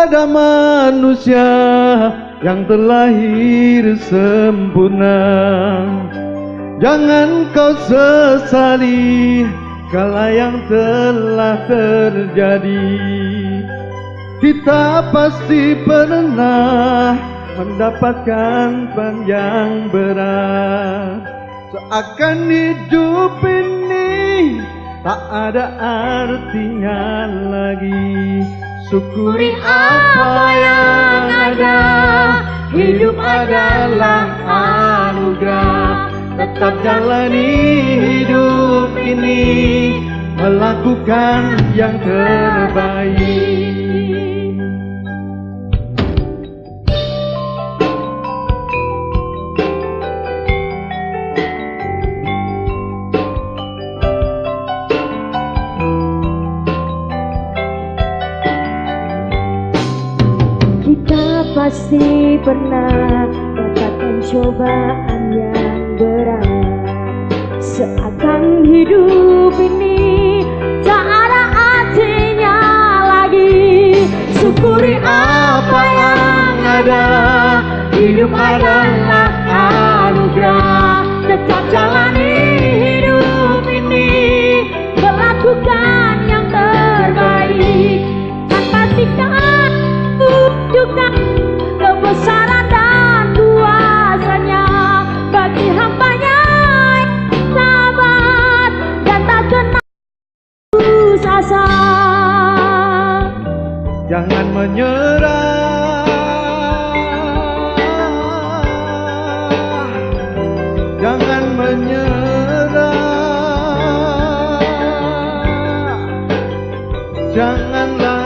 [SPEAKER 1] Ada manusia yang terlahir sempurna. Jangan kau sesali kala yang telah terjadi. Kita pasti pernah mendapatkan panjang berat. Seakan hidup ini tak ada artinya lagi. Syukuri apa yang ada, hidup adalah anugerah. Tetap jalani hidup ini, melakukan yang terbaik.
[SPEAKER 12] Pasti pernah dapatkan cobaan yang berat. Seakan hidup ini tak ada artinya lagi.
[SPEAKER 1] Syukuri apa yang ada, hidup adalah anugerah.
[SPEAKER 12] Tetap jalani hidup ini, melakukan yang terbaik. Tanpa sikap tunjukkan kebesaran dan kuasanya bagi hambanya yang sabar dan tak kenal putus asa.
[SPEAKER 1] Jangan menyerah, jangan menyerah, janganlah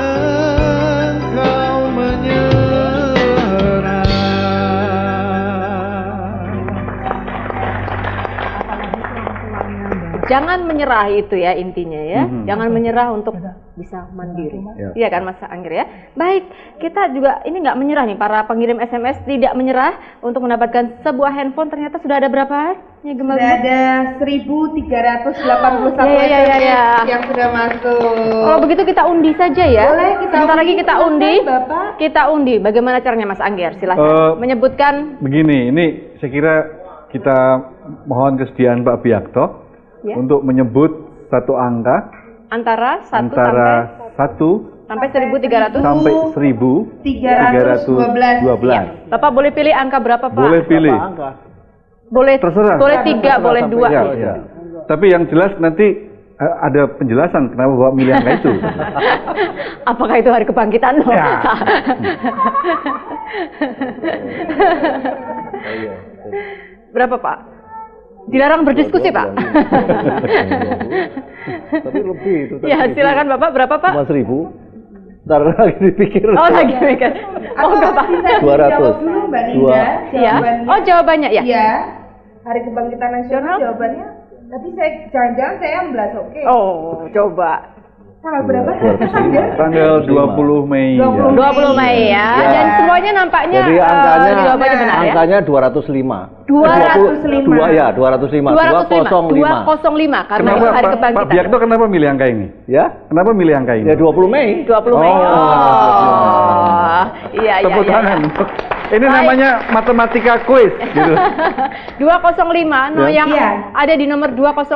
[SPEAKER 2] jangan menyerah, itu ya intinya ya. Jangan menyerah untuk bisa mandiri. Iya kan Mas Angger ya. Baik, kita juga ini nggak menyerah nih, para pengirim SMS tidak menyerah untuk mendapatkan sebuah handphone. Ternyata sudah ada berapa?
[SPEAKER 5] Sudah ada 1.381 yang sudah masuk.
[SPEAKER 2] Oh begitu, kita undi saja ya.
[SPEAKER 5] Boleh, kita
[SPEAKER 2] sebentar lagi kita undi.
[SPEAKER 5] Bapak.
[SPEAKER 2] Kita undi. Bagaimana caranya Mas Angger? Silahkan menyebutkan.
[SPEAKER 3] Begini, ini saya kira kita mohon kesediaan Pak Biakto untuk menyebut satu angka
[SPEAKER 2] antara 1 sampai 1.300
[SPEAKER 3] sampai 1.312.
[SPEAKER 2] Ya. Bapak boleh pilih angka berapa Pak?
[SPEAKER 3] Boleh pilih.
[SPEAKER 2] Boleh
[SPEAKER 3] terserah.
[SPEAKER 2] Boleh 3, boleh 2.
[SPEAKER 3] Ya. Tapi yang jelas nanti ada penjelasan kenapa Bapak milih angka itu.
[SPEAKER 2] Apakah itu hari kebangkitan loh? Ya. Berapa Pak? Dilarang berdiskusi Pak.
[SPEAKER 4] Tapi lebih itu.
[SPEAKER 2] Ya silakan Bapak, berapa Pak?
[SPEAKER 4] 5.000. Ntar lagi dipikir.
[SPEAKER 2] Oh lagi mikir. Oh enggak Pak.
[SPEAKER 5] 200 dulu Mbak Linda.
[SPEAKER 2] Iya. Oh jawabannya ya?
[SPEAKER 5] Iya. Hari Kebangkitan Nasional jawabannya. Tapi saya jangan-jangan saya amblas, oke.
[SPEAKER 2] Oh coba.
[SPEAKER 5] Tanggal berapa?
[SPEAKER 3] Tanggal 20 Mei.
[SPEAKER 2] 20 Mei ya. Dan semuanya nampaknya
[SPEAKER 4] jadi angkanya
[SPEAKER 2] jawabannya benar ya.
[SPEAKER 4] Angkanya 205.
[SPEAKER 2] 205.
[SPEAKER 4] Ya, 205.
[SPEAKER 2] 205 karena
[SPEAKER 3] kenapa,
[SPEAKER 2] hari kebangkitan.
[SPEAKER 3] Pak Biakto kenapa milih angka ini?
[SPEAKER 4] Ya?
[SPEAKER 3] Kenapa milih angka ini?
[SPEAKER 4] Ya 20 Mei.
[SPEAKER 2] 20 Mei. Oh. Iya.
[SPEAKER 3] Tepuk tangan. Ini namanya matematika quiz gitu.
[SPEAKER 2] 205 yang ada di nomor 205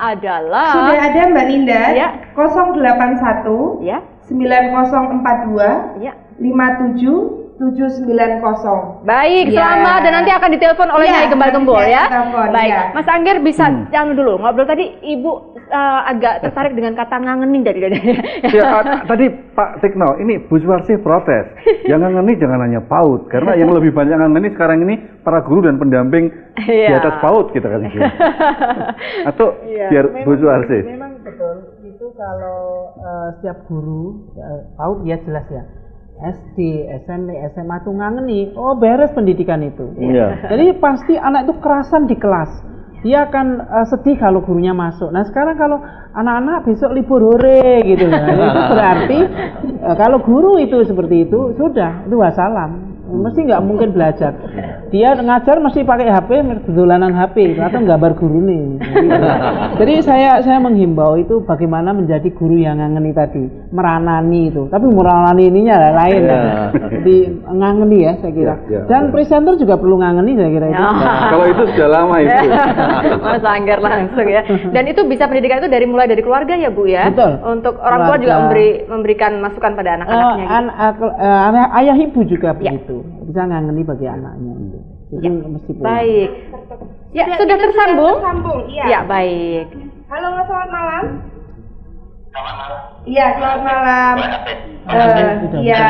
[SPEAKER 2] adalah
[SPEAKER 5] sudah ada Mbak Linda.
[SPEAKER 2] Ya.
[SPEAKER 5] 081
[SPEAKER 2] ya.
[SPEAKER 5] 9042
[SPEAKER 2] ya.
[SPEAKER 5] 57 790.
[SPEAKER 2] Baik,
[SPEAKER 5] Ya.
[SPEAKER 2] selamat dan nanti akan ditelepon oleh
[SPEAKER 5] Ya,
[SPEAKER 2] Nyai Gembal-Gembul
[SPEAKER 5] nanti
[SPEAKER 2] ya.
[SPEAKER 5] saya telepon,
[SPEAKER 2] Baik,
[SPEAKER 5] ya.
[SPEAKER 2] Mas Angger bisa jangan dulu ngobrol tadi Ibu agak tertarik dengan kata ngangening dari
[SPEAKER 3] Ya, tadi Pak Tikno, ini Bu Suwarsi protes. Yang ngangeni jangan hanya PAUD, karena yang lebih banyak ngangeni sekarang ini para guru dan pendamping di
[SPEAKER 2] Iya.
[SPEAKER 3] atas PAUD kita kali ini. Atau biar Bu Suwarsi.
[SPEAKER 15] Memang betul, itu kalau setiap guru, PAUD ya jelas ya, SD, SMP, SMA tuh ngangeni, oh beres pendidikan itu.
[SPEAKER 3] Iya.
[SPEAKER 15] Jadi pasti anak itu kerasan di kelas. Dia akan sedih kalau gurunya masuk. Nah sekarang kalau anak-anak besok libur hore gitu, nah, itu berarti kalau guru itu seperti itu sudah itu wassalam. Mesti nggak mungkin belajar. Dia ngajar mesti pakai HP, dolanan HP atau gambar guru nih. Jadi saya menghimbau itu bagaimana menjadi guru yang ngangeni tadi, meranani itu. Tapi meranani ininya lain. Jadi ngangeni ya saya kira. Dan presenter juga perlu ngangeni saya kira itu.
[SPEAKER 3] Kalau itu sudah lama itu.
[SPEAKER 2] Mas Angger langsung ya. Dan itu bisa pendidikan itu mulai dari keluarga ya Bu ya.
[SPEAKER 15] Betul.
[SPEAKER 2] Untuk orang tua juga memberikan masukan pada anak-anaknya. Gitu.
[SPEAKER 15] Ayah ibu juga begitu. Bisa ngangeni bagi anaknya. Jadi mesti punya.
[SPEAKER 2] Baik. Ya, sudah tersambung?
[SPEAKER 5] Iya.
[SPEAKER 2] Ya, baik.
[SPEAKER 5] Halo, selamat malam. Iya, selamat malam. Iya,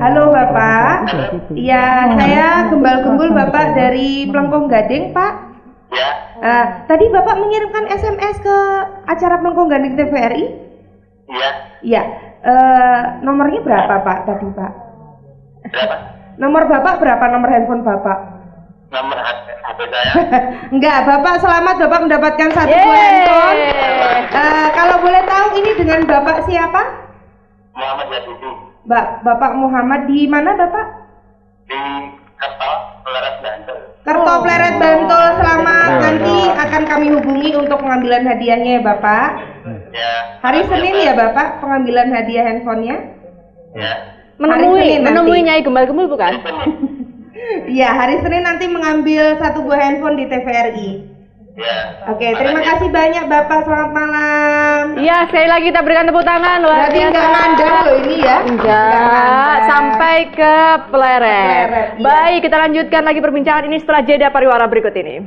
[SPEAKER 5] halo Bapak. Iya, saya Gembal-Gembul Bapak dari Plengkong Gading, Pak. Tadi Bapak mengirimkan SMS ke acara Plengkong Gading TVRI? Iya. Nomornya berapa Pak tadi Pak?
[SPEAKER 16] Berapa?
[SPEAKER 5] Nomor Bapak berapa? Nomor handphone Bapak?
[SPEAKER 16] Nomor HP saya?
[SPEAKER 5] Enggak, Bapak selamat Bapak mendapatkan satu buah handphone. Kalau boleh tahu ini dengan Bapak siapa?
[SPEAKER 16] Muhammad Yazidi.
[SPEAKER 5] Bapak Muhammad di mana Bapak?
[SPEAKER 16] Di Kerto Pleret Bantul.
[SPEAKER 5] Kerto Pleret Bantul. Selamat. Nanti akan kami hubungi untuk pengambilan hadiahnya ya Bapak.
[SPEAKER 16] Ya.
[SPEAKER 5] Hari Senin ya Bapak pengambilan hadiah handphonenya?
[SPEAKER 16] Ya.
[SPEAKER 2] Menemui Nyai Gembal-Gembul bukan?
[SPEAKER 5] Iya, hari Senin nanti mengambil satu buah handphone di TVRI.
[SPEAKER 16] Ya.
[SPEAKER 5] Oke, terima kasih banyak Bapak. Selamat malam.
[SPEAKER 2] Iya, sekali lagi kita berikan tepuk tangan luar
[SPEAKER 5] Berarti
[SPEAKER 2] biasa.
[SPEAKER 5] nggak ngandang loh ini ya?
[SPEAKER 2] Enggak, sampai ke Pleret.
[SPEAKER 5] Iya.
[SPEAKER 2] Baik, kita lanjutkan lagi perbincangan ini setelah jeda pariwara berikut ini.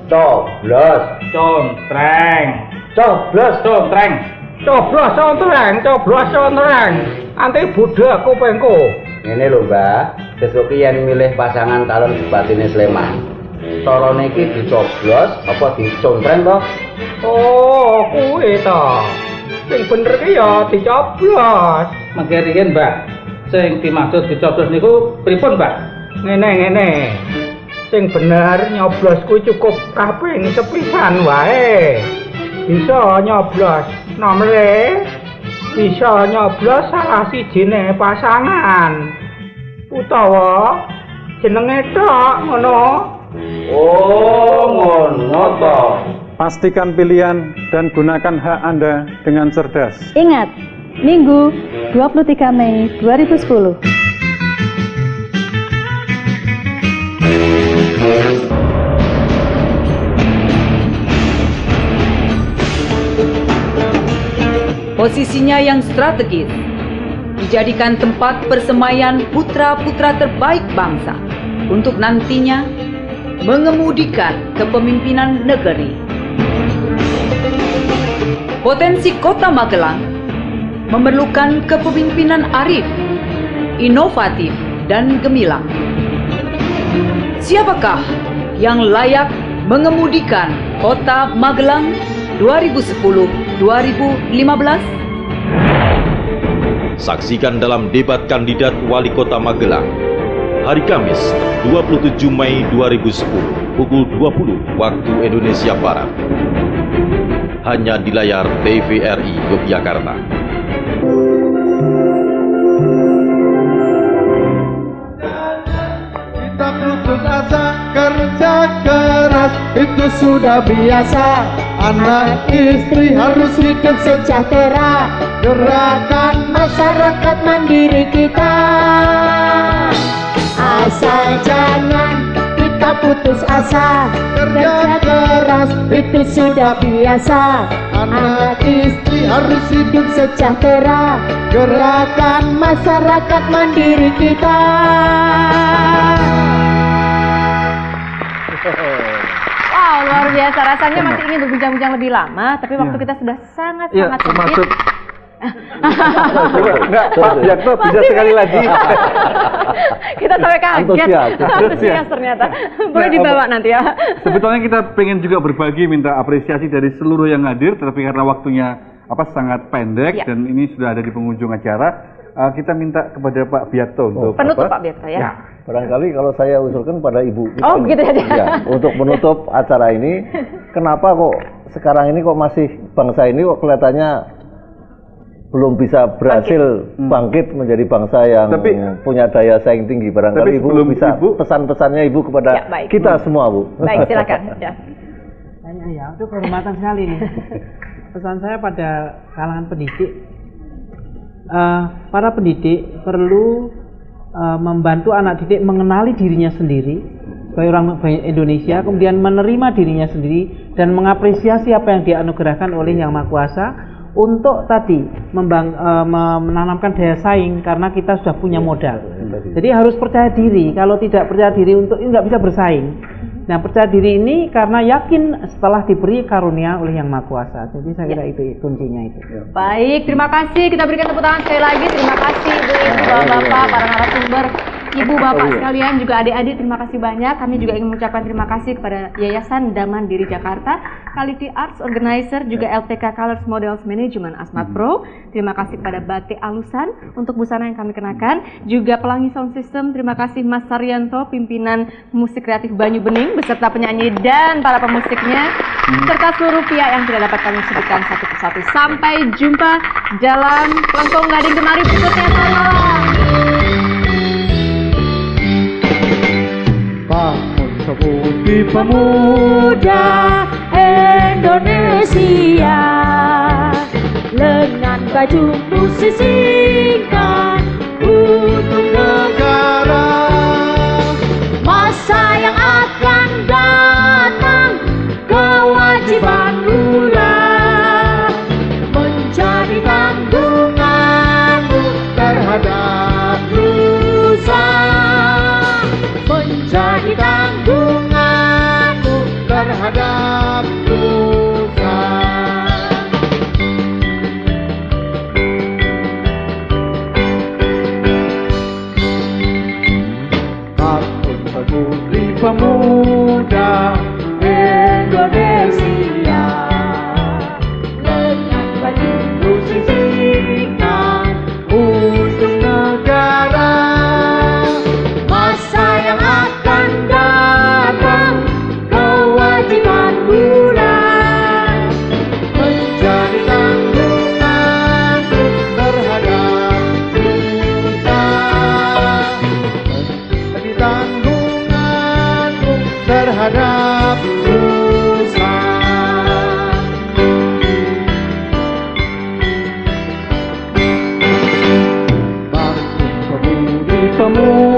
[SPEAKER 8] Coblos, contreng. Coblos, contreng.
[SPEAKER 20] Coblos contreng, coblos contreng. Anti budak kupengku.
[SPEAKER 8] Ini lho Mbak, besok yen milih pasangan calon Bupatine Sleman. Carane iki dicoblos apa dicontreng toh?
[SPEAKER 20] Oh, kuwi to. Sing bener ki ya dicoblos.
[SPEAKER 14] Mangke riyen, Mbak. Sing dimaksud dicoblos niku pripun, Mbak?
[SPEAKER 20] Ngene. Sing bener nyoblos kuwi cukup kaping sepisan wae. Bisa nyoblos nomere, bisa nyoblos salah sijine pasangan. Utawa jenenge tok ngono.
[SPEAKER 8] Oh, ngono to.
[SPEAKER 3] Pastikan pilihan dan gunakan hak Anda dengan cerdas.
[SPEAKER 9] Ingat, Minggu 23 Mei 2010.
[SPEAKER 11] Posisinya yang strategis dijadikan tempat persemaian putra-putra terbaik bangsa untuk nantinya mengemudikan kepemimpinan negeri. Potensi Kota Magelang memerlukan kepemimpinan arif, inovatif, dan gemilang. Siapakah yang layak mengemudikan Kota Magelang 2010-2015?
[SPEAKER 18] Saksikan dalam debat kandidat Wali Kota Magelang hari Kamis 27 Mei 2010 pukul 20 waktu Indonesia Barat. Hanya di layar TVRI Yogyakarta.
[SPEAKER 1] Kita putus asa, kerja keras itu sudah biasa. Anak istri harus hidup sejahtera. Gerakan masyarakat mandiri kita. Asal jangan kita
[SPEAKER 12] putus asa, kerja keras itu sudah biasa. Anak istri harus hidup sejahtera, gerakan masyarakat mandiri kita.
[SPEAKER 2] Wow, luar biasa. Rasanya masih ingin berbincang-bincang lebih lama, tapi waktu kita sudah sangat-sangat sempit.
[SPEAKER 3] Enggak, Pak Biakto bisa sekali lagi.
[SPEAKER 2] Kita sampai kaget. Antusias ternyata. Boleh dibawa nanti ya.
[SPEAKER 3] Sebetulnya kita pengen juga berbagi, minta apresiasi dari seluruh yang hadir, tapi karena waktunya sangat pendek dan ini sudah ada di penghujung acara, kita minta kepada Pak Biakto untuk
[SPEAKER 2] penutup Pak Biakto ya.
[SPEAKER 4] Barangkali kalau saya usulkan pada Ibu.
[SPEAKER 2] Oh, begitu aja.
[SPEAKER 4] Ya, untuk menutup acara ini, kenapa kok sekarang ini kok masih bangsa ini kok kelihatannya belum bisa berhasil bangkit menjadi bangsa yang punya daya saing tinggi. Barangkali Ibu bisa pesan-pesannya Ibu kepada kita semua, Bu.
[SPEAKER 2] Baik, silakan.
[SPEAKER 15] Banyak ya, itu kehormatan sekali nih. Pesan saya pada kalangan pendidik, para pendidik perlu membantu anak didik mengenali dirinya sendiri sebagai orang Indonesia, kemudian menerima dirinya sendiri dan mengapresiasi apa yang dianugerahkan oleh Yang Maha Kuasa untuk tadi menanamkan daya saing, karena kita sudah punya modal. Jadi harus percaya diri. Kalau tidak percaya diri untuk ini nggak bisa bersaing. Nah, percaya diri ini karena yakin setelah diberi karunia oleh Yang Maha Kuasa. Jadi saya kira itu kuncinya itu.
[SPEAKER 2] Baik, terima kasih. Kita berikan tepuk tangan sekali lagi. Terima kasih Ibu-ibu, Bapak-bapak, para narasumber, Ibu, Bapak sekalian, juga adik-adik. Terima kasih banyak. Kami juga ingin mengucapkan terima kasih kepada Yayasan Daman Diri Jakarta, Quality Arts Organizer, juga LTK Colors Models Management Asmat Pro. Terima kasih kepada Batik Alusan untuk busana yang kami kenakan. Juga Pelangi Sound System. Terima kasih Mas Saryanto, pimpinan musik kreatif Banyu Bening, beserta penyanyi dan para pemusiknya, serta seluruh pihak yang tidak dapat kami sebutkan satu persatu. Sampai jumpa dalam Kelengkong Gading Kemari berikutnya. Selamat malam.
[SPEAKER 12] Bangun seputih pemuda Indonesia, lengan baju putih singkat untuk negara. Masa yang akan datang, kewajiban pula menjadi tanggunganmu terhadap nusa, menjadi tanggunganmu terhadap nusa. Putri pemuda Indonesia, dengan baju putih singkat untuk negara. Masa yang akan datang, kewajiban pula menjadi tanggunganmu terhadap nusa, menjadi tanggunganmu terhadap nusa. Bangun pemudi pemuda